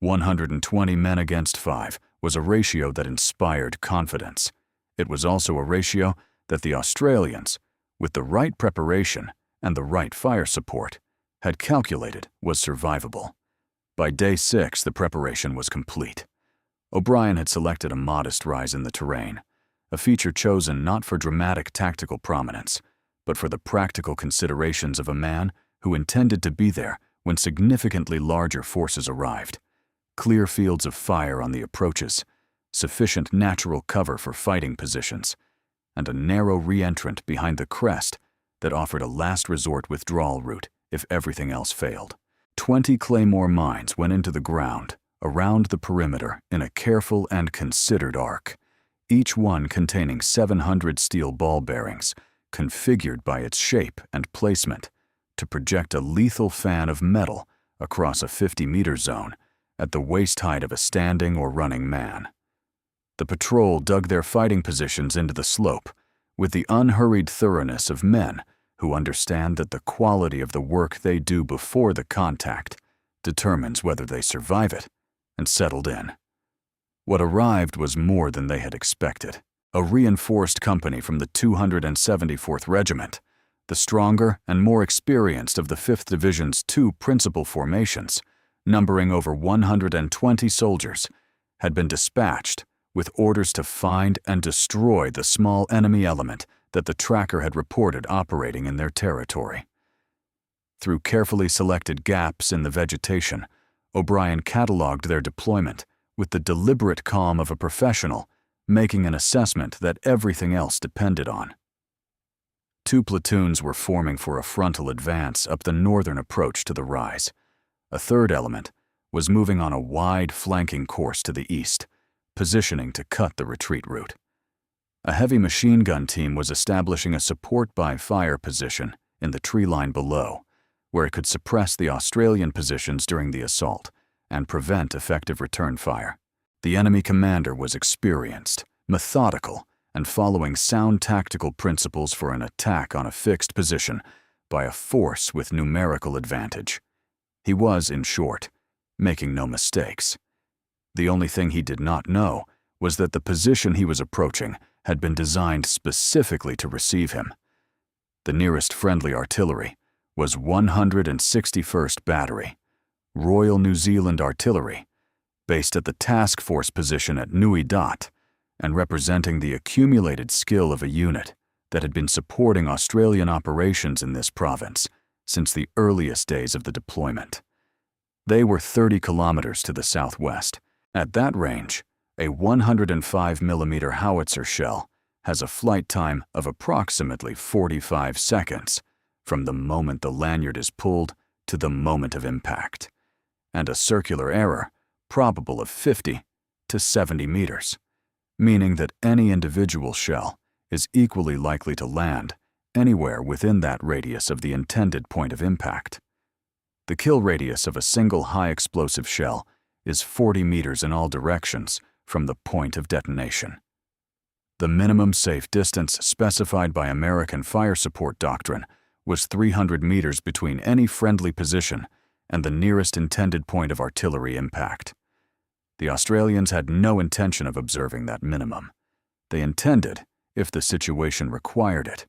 120 men against 5 was a ratio that inspired confidence. It was also a ratio that the Australians, with the right preparation and the right fire support, had calculated was survivable. By day 6, the preparation was complete. O'Brien had selected a modest rise in the terrain, a feature chosen not for dramatic tactical prominence, but for the practical considerations of a man who intended to be there when significantly larger forces arrived. Clear fields of fire on the approaches, sufficient natural cover for fighting positions, and a narrow re-entrant behind the crest that offered a last resort withdrawal route if everything else failed. 20 claymore mines went into the ground around the perimeter in a careful and considered arc, each one containing 700 steel ball bearings, configured by its shape and placement to project a lethal fan of metal across a 50-meter zone at the waist height of a standing or running man. The patrol dug their fighting positions into the slope with the unhurried thoroughness of men who understand that the quality of the work they do before the contact determines whether they survive it, and settled in. What arrived was more than they had expected. A reinforced company from the 274th Regiment, the stronger and more experienced of the 5th Division's 2 principal formations, numbering over 120 soldiers, had been dispatched with orders to find and destroy the small enemy element that the tracker had reported operating in their territory. Through carefully selected gaps in the vegetation, O'Brien cataloged their deployment with the deliberate calm of a professional making an assessment that everything else depended on. 2 platoons were forming for a frontal advance up the northern approach to the rise, A third element was moving on a wide flanking course to the east, positioning to cut the retreat route. A heavy machine gun team was establishing a support by fire position in the tree line below, where it could suppress the Australian positions during the assault and prevent effective return fire. The enemy commander was experienced, methodical, and following sound tactical principles for an attack on a fixed position by a force with numerical advantage. He was, in short, making no mistakes. The only thing he did not know was that the position he was approaching had been designed specifically to receive him. The nearest friendly artillery was 161st Battery, Royal New Zealand Artillery, based at the task force position at Nui Dat, and representing the accumulated skill of a unit that had been supporting Australian operations in this province since the earliest days of the deployment. They were 30 kilometers to the southwest. At that range, a 105mm howitzer shell has a flight time of approximately 45 seconds from the moment the lanyard is pulled to the moment of impact, and a circular error probable of 50 to 70 meters, meaning that any individual shell is equally likely to land anywhere within that radius of the intended point of impact. The kill radius of a single high-explosive shell is 40 meters in all directions from the point of detonation. The minimum safe distance specified by American fire support doctrine was 300 meters between any friendly position and the nearest intended point of artillery impact. The Australians had no intention of observing that minimum. They intended, if the situation required it,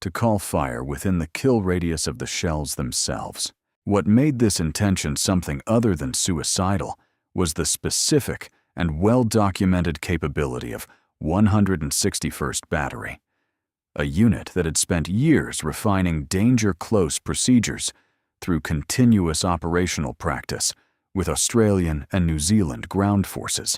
to call fire within the kill radius of the shells themselves. What made this intention something other than suicidal was the specific and well-documented capability of 161st Battery, a unit that had spent years refining danger-close procedures through continuous operational practice with Australian and New Zealand ground forces,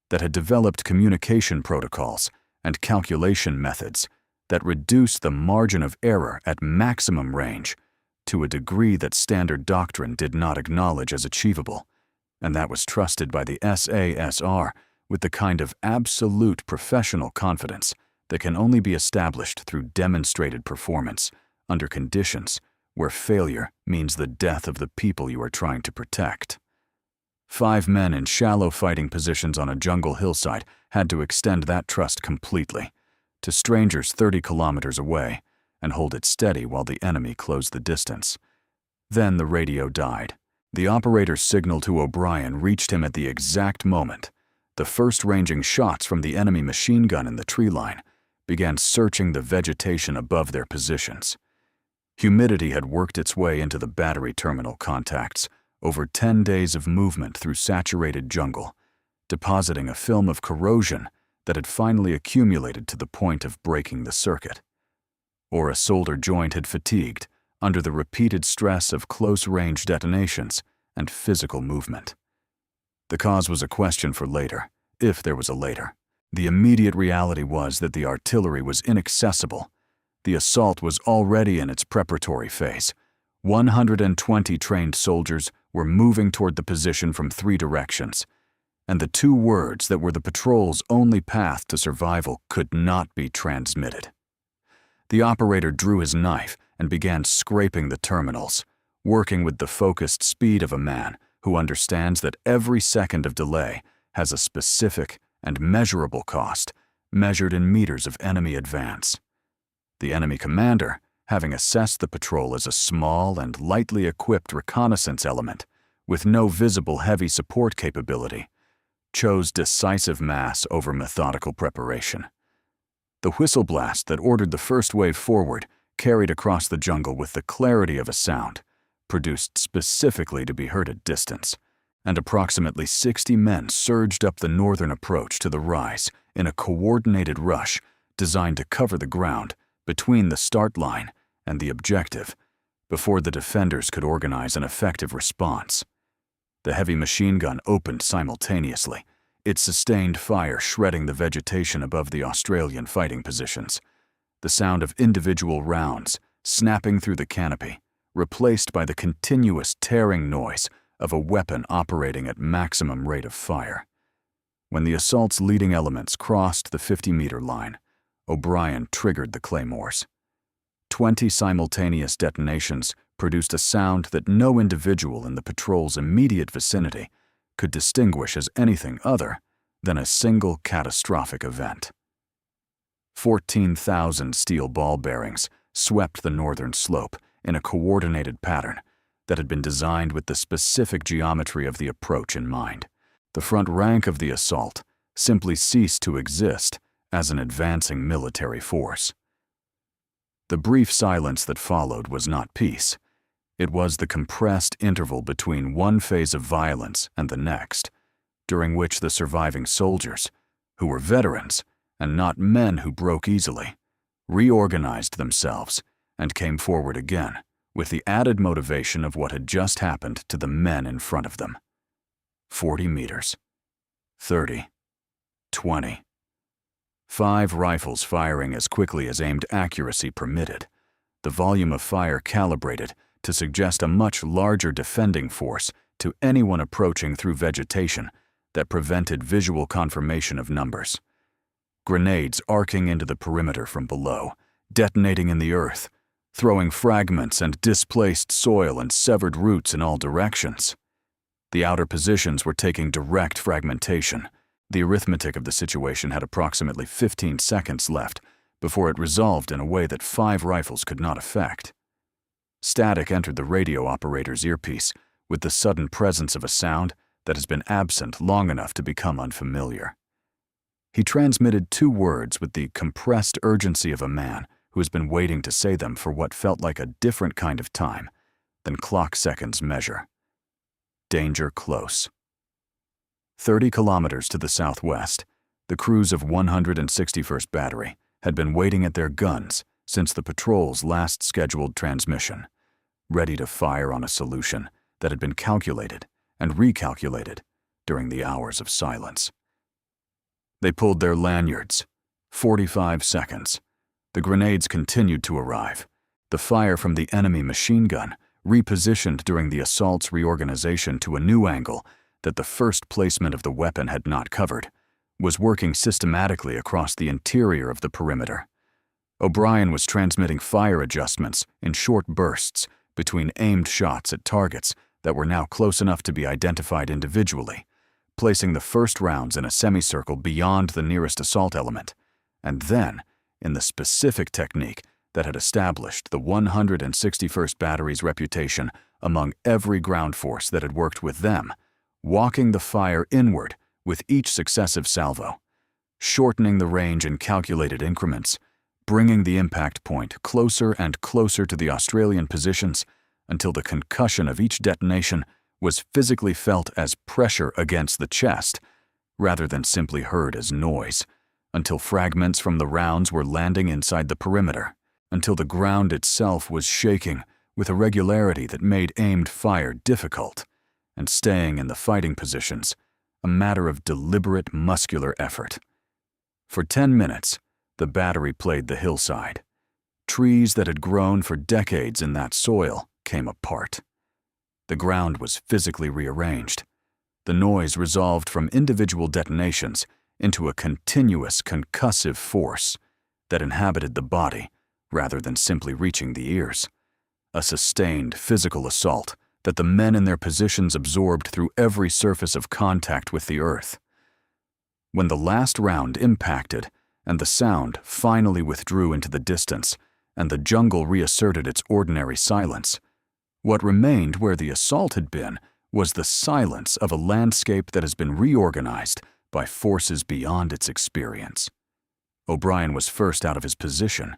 that had developed communication protocols and calculation methods that reduced the margin of error at maximum range to a degree that standard doctrine did not acknowledge as achievable, and that was trusted by the SASR with the kind of absolute professional confidence that can only be established through demonstrated performance under conditions where failure means the death of the people you are trying to protect. 5 men in shallow fighting positions on a jungle hillside had to extend that trust completely to strangers 30 kilometers away and hold it steady while the enemy closed the distance. Then the radio died. The operator's signal to O'Brien reached him at the exact moment. The first ranging shots from the enemy machine gun in the tree line began searching the vegetation above their positions. Humidity had worked its way into the battery terminal contacts over 10 days of movement through saturated jungle, depositing a film of corrosion that had finally accumulated to the point of breaking the circuit. Or a solder joint had fatigued under the repeated stress of close-range detonations and physical movement. The cause was a question for later, if there was a later. The immediate reality was that the artillery was inaccessible. The assault was already in its preparatory phase. 120 trained soldiers were moving toward the position from 3 directions, and the 2 words that were the patrol's only path to survival could not be transmitted. The operator drew his knife and began scraping the terminals, working with the focused speed of a man who understands that every second of delay has a specific and measurable cost, measured in meters of enemy advance. The enemy commander, having assessed the patrol as a small and lightly equipped reconnaissance element with no visible heavy support capability, chose decisive mass over methodical preparation. The whistle blast that ordered the first wave forward, carried across the jungle with the clarity of a sound, produced specifically to be heard at distance, and approximately 60 men surged up the northern approach to the rise in a coordinated rush designed to cover the ground between the start line and the objective before the defenders could organize an effective response. The heavy machine gun opened simultaneously, its sustained fire shredding the vegetation above the Australian fighting positions. The sound of individual rounds snapping through the canopy, replaced by the continuous tearing noise of a weapon operating at maximum rate of fire. When the assault's leading elements crossed the 50-meter line, O'Brien triggered the claymores. 20 simultaneous detonations produced a sound that no individual in the patrol's immediate vicinity could distinguish as anything other than a single catastrophic event. 14,000 steel ball bearings swept the northern slope in a coordinated pattern that had been designed with the specific geometry of the approach in mind. The front rank of the assault simply ceased to exist as an advancing military force. The brief silence that followed was not peace. It was the compressed interval between one phase of violence and the next, during which the surviving soldiers, who were veterans and not men who broke easily, reorganized themselves and came forward again with the added motivation of what had just happened to the men in front of them. 40 meters, 30, 20. 5 rifles firing as quickly as aimed accuracy permitted, the volume of fire calibrated to suggest a much larger defending force to anyone approaching through vegetation that prevented visual confirmation of numbers. Grenades arcing into the perimeter from below, detonating in the earth, throwing fragments and displaced soil and severed roots in all directions. The outer positions were taking direct fragmentation. The arithmetic of the situation had approximately 15 seconds left before it resolved in a way that 5 rifles could not affect. Static entered the radio operator's earpiece with the sudden presence of a sound that has been absent long enough to become unfamiliar. He transmitted 2 words with the compressed urgency of a man who has been waiting to say them for what felt like a different kind of time than clock seconds measure. Danger close. 30 kilometers to the southwest, the crews of 161st Battery had been waiting at their guns since the patrol's last scheduled transmission, ready to fire on a solution that had been calculated and recalculated during the hours of silence. They pulled their lanyards. 45 seconds. The grenades continued to arrive. The fire from the enemy machine gun, repositioned during the assault's reorganization to a new angle that the first placement of the weapon had not covered, was working systematically across the interior of the perimeter. O'Brien was transmitting fire adjustments in short bursts between aimed shots at targets that were now close enough to be identified individually, placing the first rounds in a semicircle beyond the nearest assault element, and then, in the specific technique that had established the 161st Battery's reputation among every ground force that had worked with them, walking the fire inward with each successive salvo, shortening the range in calculated increments, bringing the impact point closer and closer to the Australian positions until the concussion of each detonation was physically felt as pressure against the chest rather than simply heard as noise, until fragments from the rounds were landing inside the perimeter, until the ground itself was shaking with a regularity that made aimed fire difficult, and staying in the fighting positions a matter of deliberate muscular effort. For 10 minutes, the battery played the hillside. Trees that had grown for decades in that soil came apart. The ground was physically rearranged. The noise resolved from individual detonations into a continuous concussive force that inhabited the body rather than simply reaching the ears. A sustained physical assault that the men in their positions absorbed through every surface of contact with the earth. When the last round impacted and the sound finally withdrew into the distance and the jungle reasserted its ordinary silence, what remained where the assault had been was the silence of a landscape that has been reorganized by forces beyond its experience. O'Brien was first out of his position.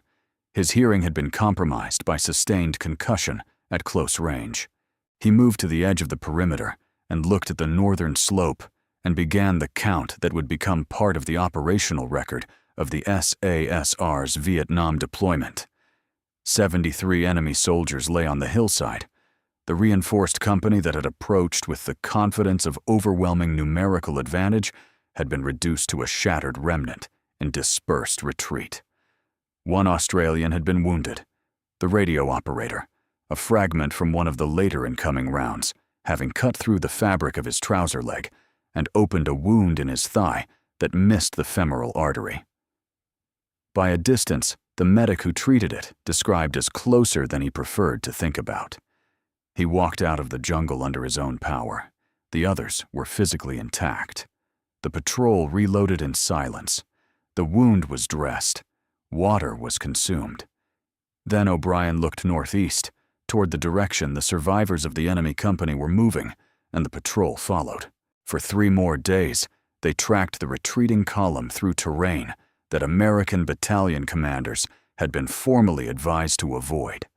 His hearing had been compromised by sustained concussion at close range. He moved to the edge of the perimeter and looked at the northern slope and began the count that would become part of the operational record of the SASR's Vietnam deployment. 73 enemy soldiers lay on the hillside. The reinforced company that had approached with the confidence of overwhelming numerical advantage had been reduced to a shattered remnant in dispersed retreat. 1 Australian had been wounded. The radio operator, a fragment from one of the later incoming rounds, having cut through the fabric of his trouser leg and opened a wound in his thigh that missed the femoral artery. By a distance, the medic who treated it described as closer than he preferred to think about. He walked out of the jungle under his own power. The others were physically intact. The patrol reloaded in silence. The wound was dressed. Water was consumed. Then O'Brien looked northeast, toward the direction the survivors of the enemy company were moving, and the patrol followed. For 3 more days, they tracked the retreating column through terrain that American battalion commanders had been formally advised to avoid,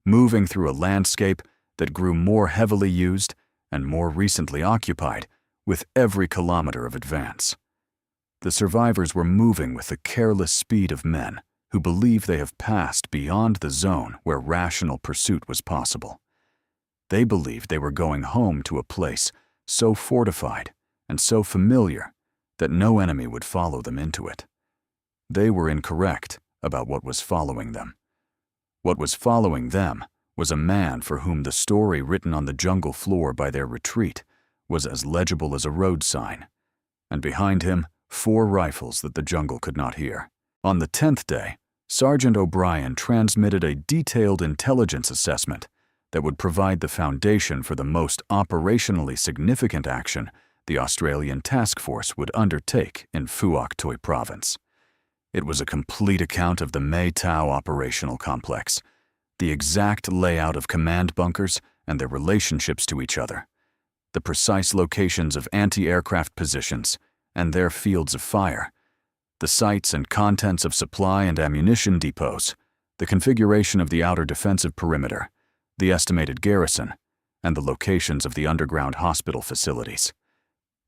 moving through a landscape that grew more heavily used and more recently occupied with every kilometer of advance. The survivors were moving with the careless speed of men who believe they have passed beyond the zone where rational pursuit was possible. They believed they were going home to a place so fortified and so familiar that no enemy would follow them into it. They were incorrect about what was following them. What was following them was a man for whom the story written on the jungle floor by their retreat was as legible as a road sign, and behind him 4 rifles that the jungle could not hear. On the 10th day, Sergeant O'Brien transmitted a detailed intelligence assessment that would provide the foundation for the most operationally significant action the Australian task force would undertake in Phuoc Tuy Province. It was a complete account of the Mai Tao operational complex, the exact layout of command bunkers and their relationships to each other, the precise locations of anti-aircraft positions and their fields of fire, the sites and contents of supply and ammunition depots, the configuration of the outer defensive perimeter, the estimated garrison, and the locations of the underground hospital facilities.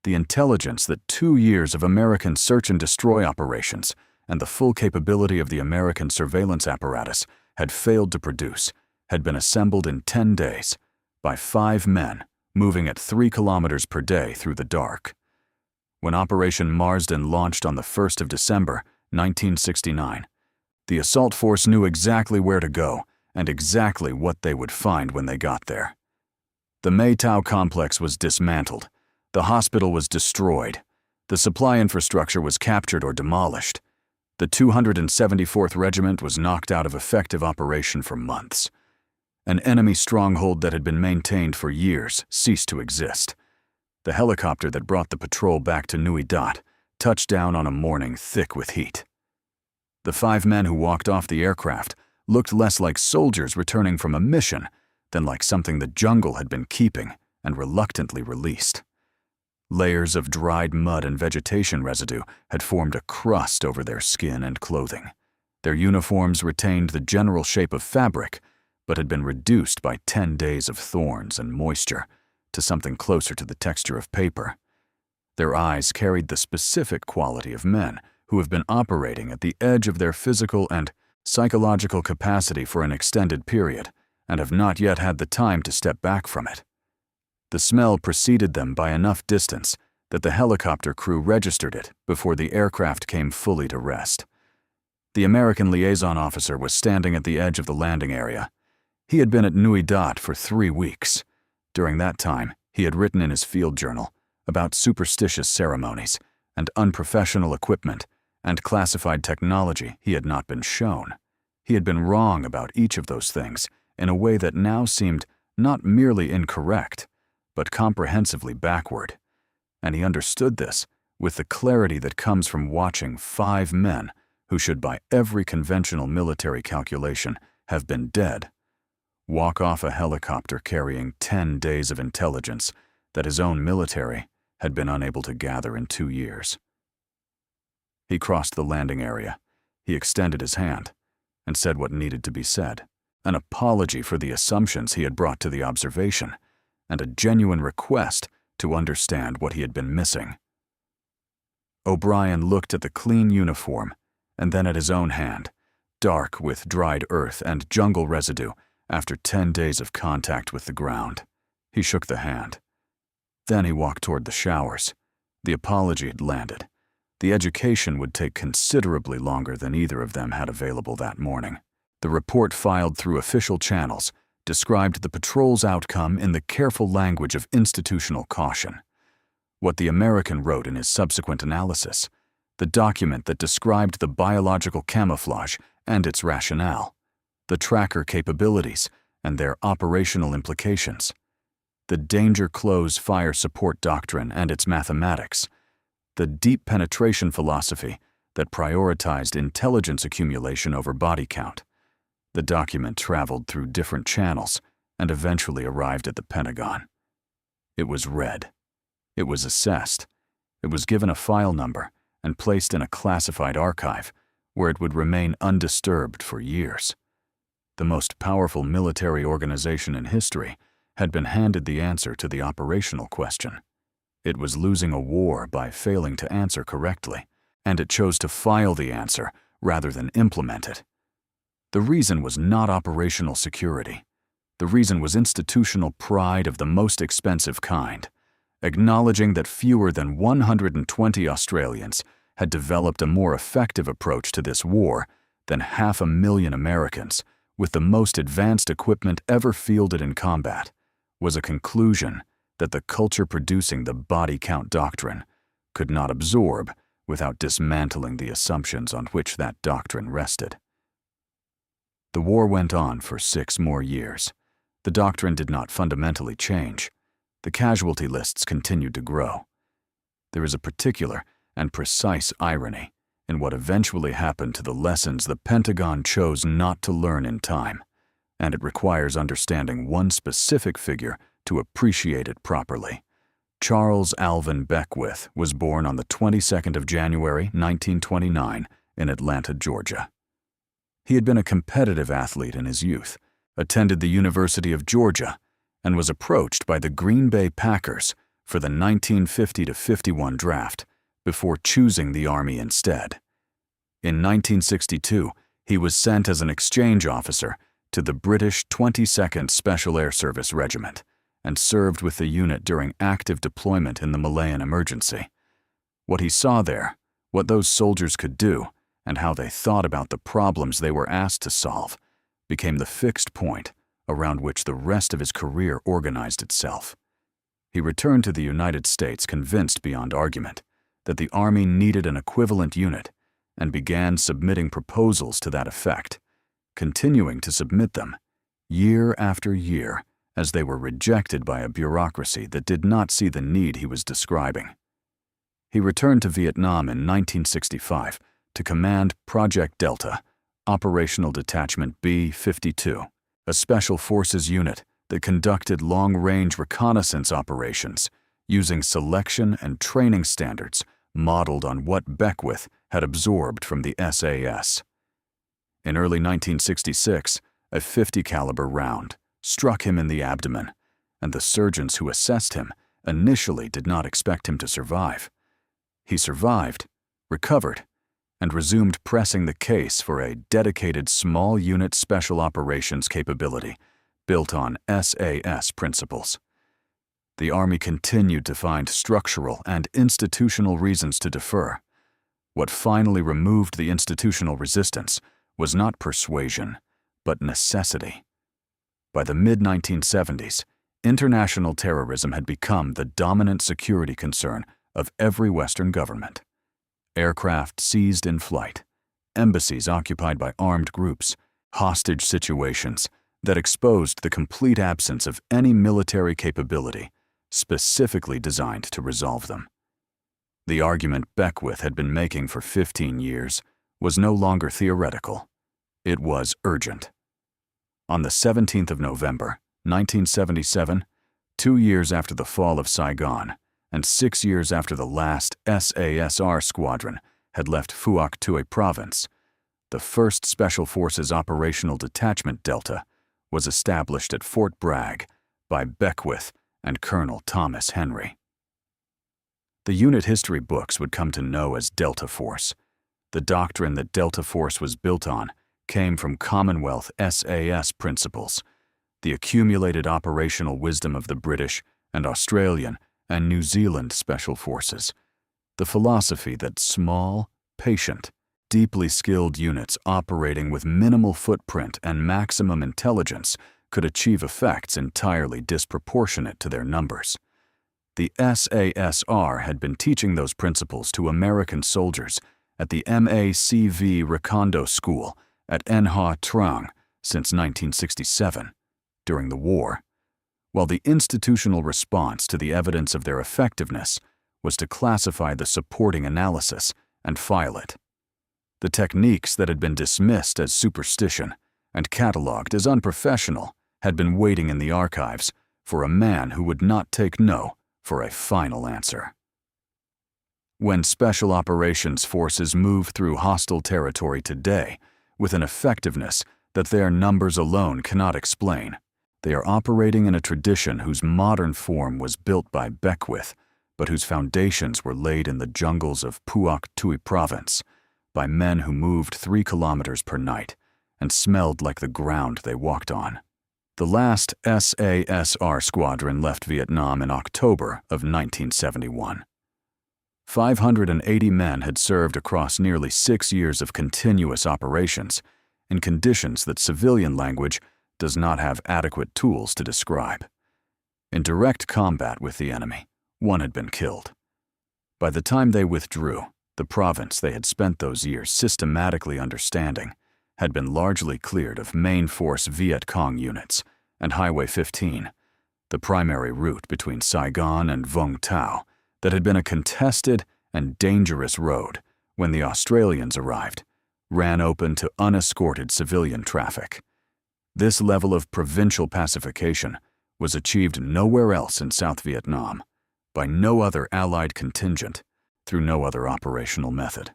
The intelligence that 2 years of American search and destroy operations and the full capability of the American surveillance apparatus had failed to produce had been assembled in 10 days by 5 men moving at 3 kilometers per day through the dark. When Operation Marsden launched on the 1st of December, 1969, the assault force knew exactly where to go and exactly what they would find when they got there. The Mai Tao complex was dismantled, the hospital was destroyed, the supply infrastructure was captured or demolished, the 274th Regiment was knocked out of effective operation for months. An enemy stronghold that had been maintained for years ceased to exist. The helicopter that brought the patrol back to Nui Dat touched down on a morning thick with heat. The 5 men who walked off the aircraft looked less like soldiers returning from a mission than like something the jungle had been keeping and reluctantly released. Layers of dried mud and vegetation residue had formed a crust over their skin and clothing. Their uniforms retained the general shape of fabric, but had been reduced by 10 days of thorns and moisture to something closer to the texture of paper. Their eyes carried the specific quality of men who have been operating at the edge of their physical and psychological capacity for an extended period and have not yet had the time to step back from it. The smell preceded them by enough distance that the helicopter crew registered it before the aircraft came fully to rest. The American liaison officer was standing at the edge of the landing area. He had been at Nui Dat for 3 weeks. During that time, he had written in his field journal about superstitious ceremonies and unprofessional equipment and classified technology he had not been shown. He had been wrong about each of those things in a way that now seemed not merely incorrect, but comprehensively backward. And he understood this with the clarity that comes from watching 5 men who should by every conventional military calculation have been dead walk off a helicopter carrying 10 days of intelligence that his own military had been unable to gather in 2 years. He crossed the landing area. He extended his hand and said what needed to be said, an apology for the assumptions he had brought to the observation, and a genuine request to understand what he had been missing. O'Brien looked at the clean uniform and then at his own hand, dark with dried earth and jungle residue after 10 days of contact with the ground. He shook the hand. Then he walked toward the showers. The apology had landed. The education would take considerably longer than either of them had available that morning. The report filed through official channels described the patrol's outcome in the careful language of institutional caution. What the American wrote in his subsequent analysis, the document that described the biological camouflage and its rationale, the tracker capabilities and their operational implications, the danger close fire support doctrine and its mathematics, the deep penetration philosophy that prioritized intelligence accumulation over body count. The document traveled through different channels and eventually arrived at the Pentagon. It was read. It was assessed. It was given a file number and placed in a classified archive where it would remain undisturbed for years. The most powerful military organization in history had been handed the answer to the operational question. It was losing a war by failing to answer correctly, and it chose to file the answer rather than implement it. The reason was not operational security. The reason was institutional pride of the most expensive kind, acknowledging that fewer than 120 Australians had developed a more effective approach to this war than 500,000 Americans, with the most advanced equipment ever fielded in combat, was a conclusion that the culture producing the body count doctrine could not absorb without dismantling the assumptions on which that doctrine rested. The war went on for 6 more years. The doctrine did not fundamentally change. The casualty lists continued to grow. There is a particular and precise irony in what eventually happened to the lessons the Pentagon chose not to learn in time, and it requires understanding one specific figure to appreciate it properly. Charles Alvin Beckwith was born on the 22nd of January, 1929, in Atlanta, Georgia. He had been a competitive athlete in his youth, attended the University of Georgia, and was approached by the Green Bay Packers for the 1950-51 draft before choosing the Army instead. In 1962, he was sent as an exchange officer to the British 22nd Special Air Service Regiment and served with the unit during active deployment in the Malayan emergency. What he saw there, what those soldiers could do, and how they thought about the problems they were asked to solve, became the fixed point around which the rest of his career organized itself. He returned to the United States convinced beyond argument that the Army needed an equivalent unit and began submitting proposals to that effect, continuing to submit them year after year as they were rejected by a bureaucracy that did not see the need he was describing. He returned to Vietnam in 1965 to command Project Delta, Operational Detachment B-52, a special forces unit that conducted long-range reconnaissance operations using selection and training standards modeled on what Beckwith had absorbed from the SAS. In early 1966, a .50 caliber round struck him in the abdomen, and the surgeons who assessed him initially did not expect him to survive. He survived, recovered, and resumed pressing the case for a dedicated small unit special operations capability built on SAS principles. The Army continued to find structural and institutional reasons to defer. What finally removed the institutional resistance was not persuasion, but necessity. By the mid-1970s, international terrorism had become the dominant security concern of every Western government. Aircraft seized in flight, embassies occupied by armed groups, hostage situations that exposed the complete absence of any military capability specifically designed to resolve them. The argument Beckwith had been making for 15 years was no longer theoretical. It was urgent. On the 17th of November, 1977, 2 years after the fall of Saigon, and 6 years after the last SASR squadron had left Phuoc Tuy Province, the 1st Special Forces Operational Detachment Delta was established at Fort Bragg by Beckwith and Colonel Thomas Henry. The unit history books would come to know as Delta Force. The doctrine that Delta Force was built on came from Commonwealth SAS principles, the accumulated operational wisdom of the British and Australian and New Zealand Special Forces, the philosophy that small, patient, deeply skilled units operating with minimal footprint and maximum intelligence could achieve effects entirely disproportionate to their numbers. The SASR had been teaching those principles to American soldiers at the MACV Recondo School at Ma Rung since 1967, during the war, while the institutional response to the evidence of their effectiveness was to classify the supporting analysis and file it. The techniques that had been dismissed as superstition and catalogued as unprofessional had been waiting in the archives for a man who would not take no for a final answer. When Special Operations Forces move through hostile territory today with an effectiveness that their numbers alone cannot explain, they are operating in a tradition whose modern form was built by Beckwith, but whose foundations were laid in the jungles of Phuoc Tuy Province by men who moved 3 kilometers per night and smelled like the ground they walked on. The last SASR squadron left Vietnam in October of 1971. 580 men had served across nearly 6 years of continuous operations in conditions that civilian language does not have adequate tools to describe. In direct combat with the enemy, 1 had been killed. By the time they withdrew, the province they had spent those years systematically understanding had been largely cleared of main force Viet Cong units and Highway 15, the primary route between Saigon and Vung Tau that had been a contested and dangerous road when the Australians arrived, ran open to unescorted civilian traffic. This level of provincial pacification was achieved nowhere else in South Vietnam, by no other Allied contingent, through no other operational method.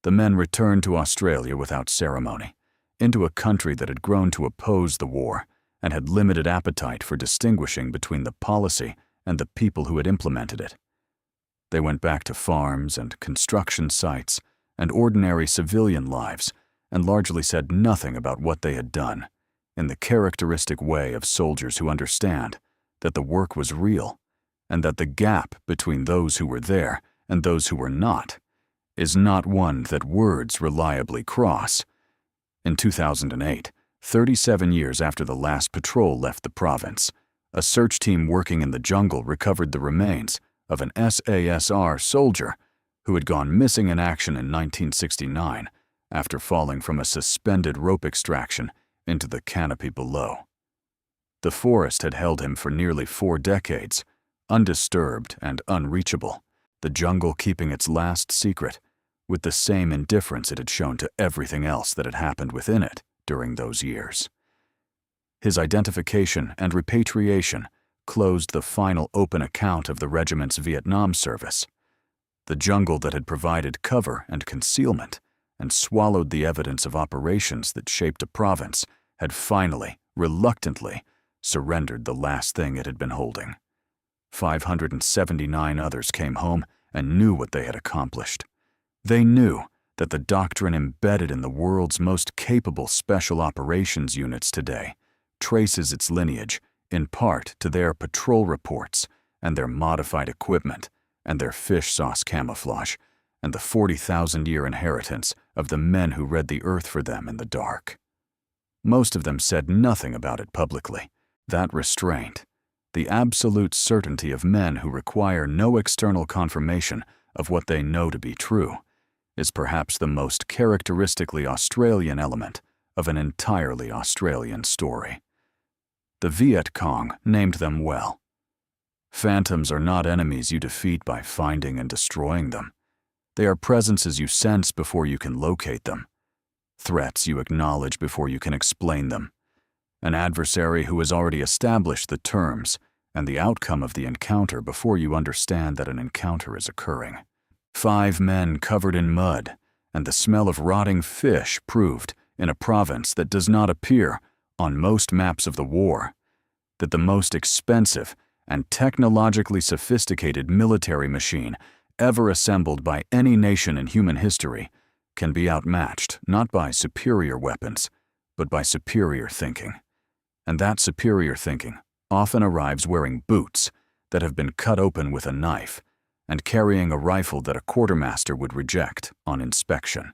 The men returned to Australia without ceremony, into a country that had grown to oppose the war and had limited appetite for distinguishing between the policy and the people who had implemented it. They went back to farms and construction sites and ordinary civilian lives and largely said nothing about what they had done, in the characteristic way of soldiers who understand that the work was real and that the gap between those who were there and those who were not is not one that words reliably cross. In 2008, 37 years after the last patrol left the province, a search team working in the jungle recovered the remains of an SASR soldier who had gone missing in action in 1969 after falling from a suspended rope extraction into the canopy below. The forest had held him for nearly 4 decades, undisturbed and unreachable, the jungle keeping its last secret with the same indifference it had shown to everything else that had happened within it during those years. His identification and repatriation closed the final open account of the regiment's Vietnam service. The jungle that had provided cover and concealment and swallowed the evidence of operations that shaped a province had finally, reluctantly, surrendered the last thing it had been holding. 579 others came home and knew what they had accomplished. They knew that the doctrine embedded in the world's most capable special operations units today traces its lineage in part to their patrol reports and their modified equipment and their fish sauce camouflage and the 40,000-year inheritance of the men who read the earth for them in the dark. Most of them said nothing about it publicly. That restraint, the absolute certainty of men who require no external confirmation of what they know to be true, is perhaps the most characteristically Australian element of an entirely Australian story. The Viet Cong named them well. Phantoms are not enemies you defeat by finding and destroying them. They are presences you sense before you can locate them, threats you acknowledge before you can explain them, an adversary who has already established the terms and the outcome of the encounter before you understand that an encounter is occurring. 5 men covered in mud and the smell of rotting fish proved, in a province that does not appear on most maps of the war, that the most expensive and technologically sophisticated military machine ever assembled by any nation in human history can be outmatched not by superior weapons, but by superior thinking. And that superior thinking often arrives wearing boots that have been cut open with a knife and carrying a rifle that a quartermaster would reject on inspection.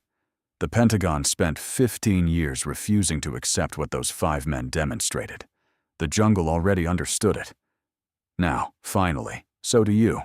The Pentagon spent 15 years refusing to accept what those 5 men demonstrated. The jungle already understood it. Now, finally, so do you.